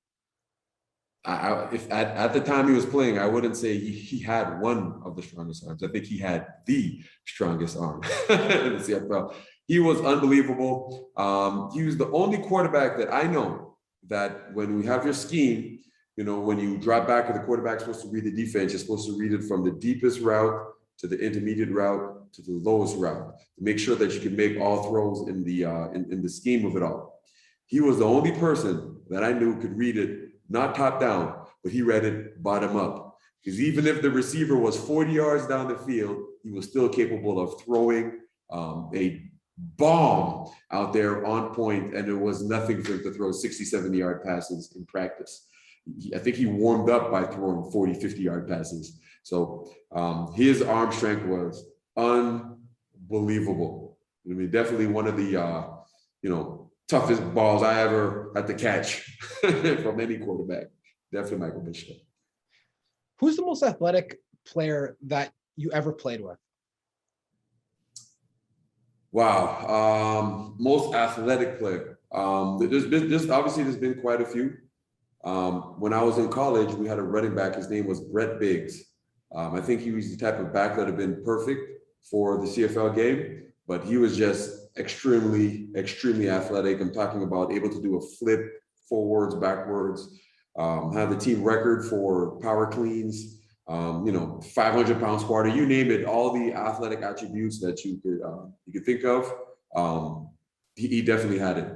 If at the time he was playing, I wouldn't say he had one of the strongest arms. I think he had the strongest arm in the CFL. He was unbelievable. He was the only quarterback that I know that when we have your scheme, when you drop back and the quarterback's supposed to read the defense, you're supposed to read it from the deepest route to the intermediate route to the lowest route to make sure that you can make all throws in the scheme of it all. He was the only person that I knew could read it, not top down, but he read it bottom up. Because even if the receiver was 40 yards down the field, he was still capable of throwing a bomb out there on point, and it was nothing for him to throw 60, 70-yard passes in practice. I think he warmed up by throwing 40, 50-yard passes. So his arm strength was unbelievable. I mean, definitely one of the, toughest balls I ever had to catch from any quarterback. Definitely Michael Bishop. Who's the most athletic player that you ever played with? Wow. Most athletic player. There's been quite a few. When I was in college, we had a running back. His name was Brett Biggs. I think he was the type of back that had been perfect for the CFL game, but he was just extremely, extremely athletic. I'm talking about able to do a flip forwards, backwards, have the team record for power cleans, 500-pound squatter, you name it, all the athletic attributes that you could think of. He definitely had it.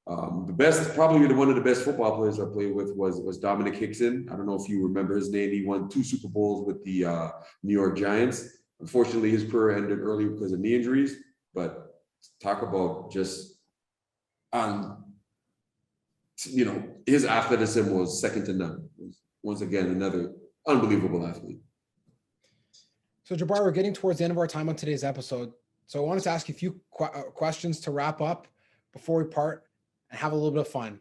Probably one of the best football players I played with was Dominic Hickson. I don't know if you remember his name. He won 2 Super Bowls with the New York Giants. Unfortunately, his career ended early because of knee injuries, but talk about just his athleticism was second to none. Once again, another unbelievable athlete. So Jabari, we're getting towards the end of our time on today's episode. So I wanted to ask you a few questions to wrap up before we part and have a little bit of fun.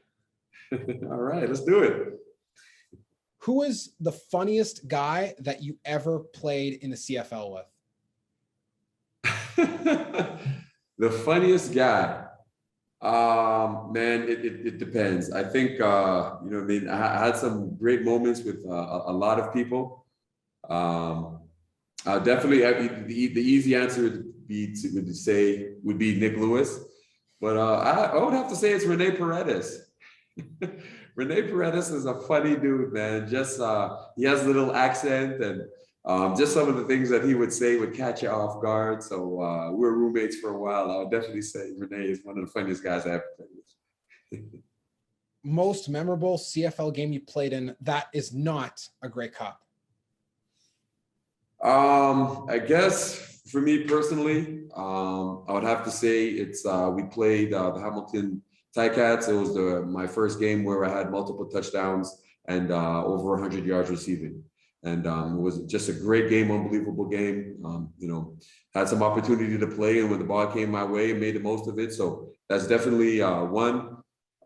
All right, let's do it. Who is the funniest guy that you ever played in the CFL with? The funniest guy. Man, it depends. I think, I had some great moments with a lot of people. Definitely, the easy answer would be Nick Lewis, but I would have to say it's Rene Paredes. Rene Paredes is a funny dude, man. Just he has a little accent, and just some of the things that he would say would catch you off guard. So we were roommates for a while. I would definitely say Rene is one of the funniest guys I ever played with. Most memorable CFL game you played in that is not a Grey Cup? I guess for me personally, I would have to say it's we played the Hamilton Ticats. It was my first game where I had multiple touchdowns and over 100 yards receiving. And it was just a great game, unbelievable game. Had some opportunity to play, and when the ball came my way, I made the most of it. So that's definitely one.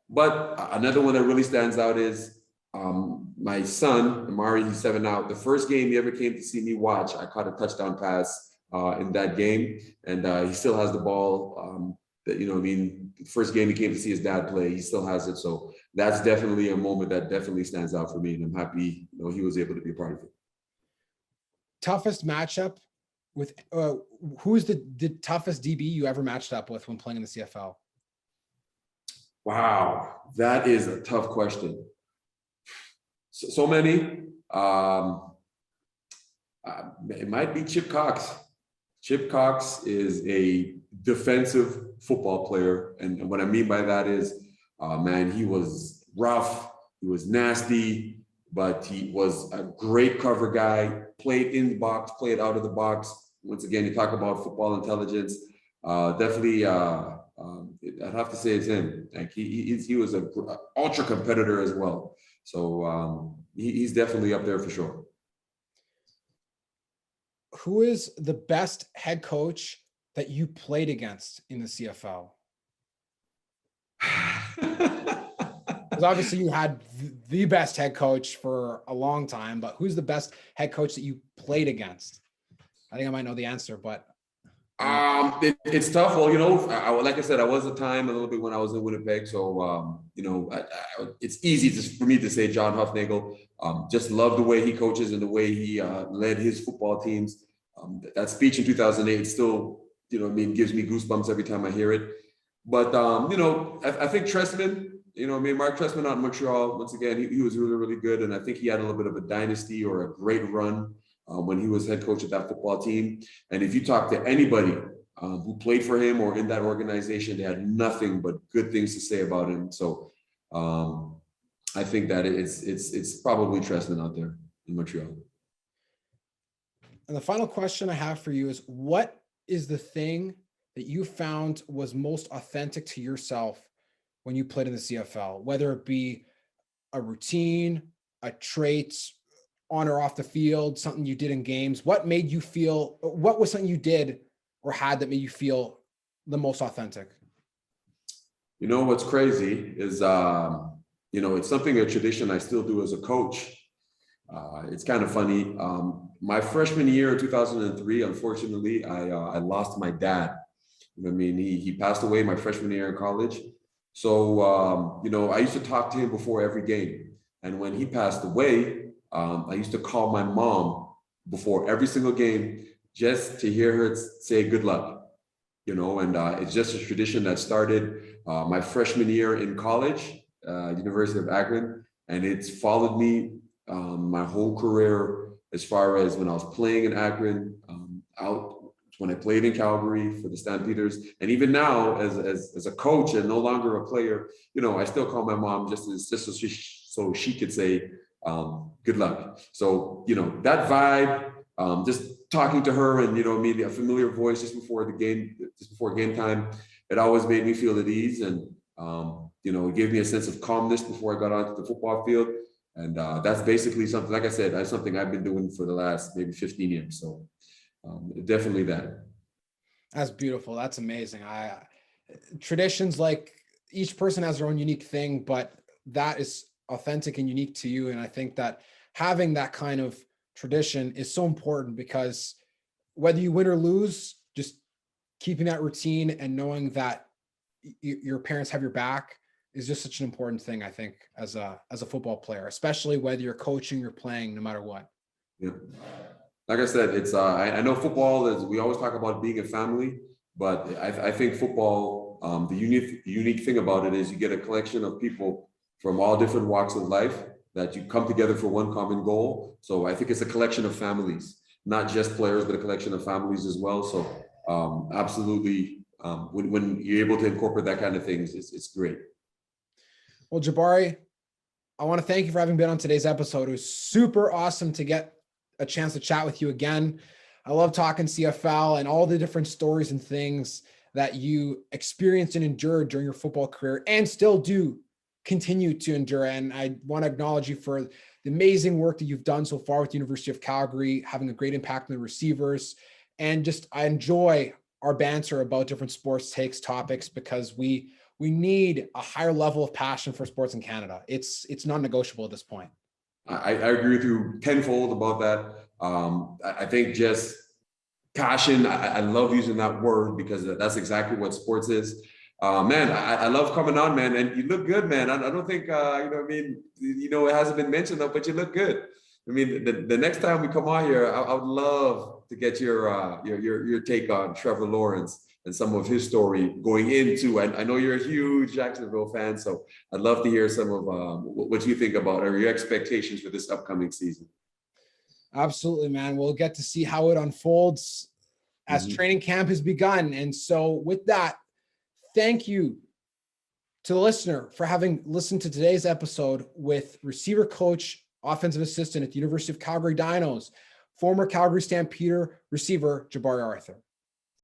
But another one that really stands out is my son, Amari, he's 7 now. The first game he ever came to see me watch, I caught a touchdown pass in that game, and he still has the ball. The first game he came to see his dad play, he still has it. So that's definitely a moment that definitely stands out for me, and I'm happy he was able to be a part of it. Toughest matchup with who's the toughest DB you ever matched up with when playing in the CFL? Wow, that is a tough question. So many. It might be Chip Cox. Chip Cox is a defensive football player, and what I mean by that is, man, he was rough, he was nasty, but he was a great cover guy. Played in the box, played out of the box. Once again, you talk about football intelligence. Definitely, I'd have to say it's him. Like he was an ultra competitor as well. So he's definitely up there for sure. Who is the best head coach that you played against in the CFL? Because obviously you had the best head coach for a long time, but who's the best head coach that you played against? I think I might know the answer, but it's tough. Well, like I said, I was a time a little bit when I was in Winnipeg, so it's easy for me to say John Huffnagel. Just love the way he coaches and the way he led his football teams. That speech in 2008 still, gives me goosebumps every time I hear it. But I think Trestman. Mark Trestman out in Montreal. Once again, he was really, really good, and I think he had a little bit of a dynasty or a great run when he was head coach of that football team. And if you talk to anybody who played for him or in that organization, they had nothing but good things to say about him. So I think that it's probably Trestman out there in Montreal. And the final question I have for you is, what is the thing that you found was most authentic to yourself when you played in the CFL, whether it be a routine, a trait on or off the field, something you did in games? What made you feel, what was something you did or had that made you feel the most authentic? You know, what's crazy is, it's something, a tradition I still do as a coach. It's kind of funny. My freshman year in 2003, unfortunately, I lost my dad. I mean, he passed away my freshman year in college. So, I used to talk to him before every game. And when he passed away, I used to call my mom before every single game just to hear her say good luck, and it's just a tradition that started my freshman year in college, University of Akron, and it's followed me my whole career, as far as when I was playing in Akron, out when I played in Calgary for the Stampeders, and even now as a coach and no longer a player, I still call my mom just so she could say good luck. So that vibe, just talking to her, and a familiar voice just before game time, it always made me feel at ease, and it gave me a sense of calmness before I got onto the football field. And that's basically something, like I said, that's something I've been doing for the last maybe 15 years. So definitely that. That's beautiful. That's amazing. Traditions, like, each person has their own unique thing, but that is authentic and unique to you. And I think that having that kind of tradition is so important, because whether you win or lose, just keeping that routine and knowing that your parents have your back is just such an important thing, I think, as a football player, especially whether you're coaching or playing, no matter what. Yeah. Like I said, it's I know football is, we always talk about being a family, but I think football, the unique thing about it is you get a collection of people from all different walks of life that you come together for one common goal. So I think it's a collection of families, not just players, but a collection of families as well. So absolutely, when you're able to incorporate that kind of things, it's great. Well, Jabari, I want to thank you for having been on today's episode. It was super awesome to get a chance to chat with you again. I love talking CFL and all the different stories and things that you experienced and endured during your football career, and still do continue to endure. And I want to acknowledge you for the amazing work that you've done so far with the University of Calgary, having a great impact on the receivers. And just, I enjoy our banter about different sports takes, topics, because we need a higher level of passion for sports in Canada. It's non-negotiable at this point. I agree with you tenfold about that. I think just passion, I love using that word, because that's exactly what sports is. Man, I love coming on, man, and you look good, man. I don't think, it hasn't been mentioned though, but you look good. I mean, the next time we come on here, I would love to get your take on Trevor Lawrence and some of his story going into. I know you're a huge Jacksonville fan, so I'd love to hear some of what you think about, or your expectations for this upcoming season. Absolutely, man. We'll get to see how it unfolds as training camp has begun. And so with that, thank you to the listener for having listened to today's episode with receiver coach, offensive assistant at the University of Calgary Dinos, former Calgary Stampeder receiver, Jabari Arthur.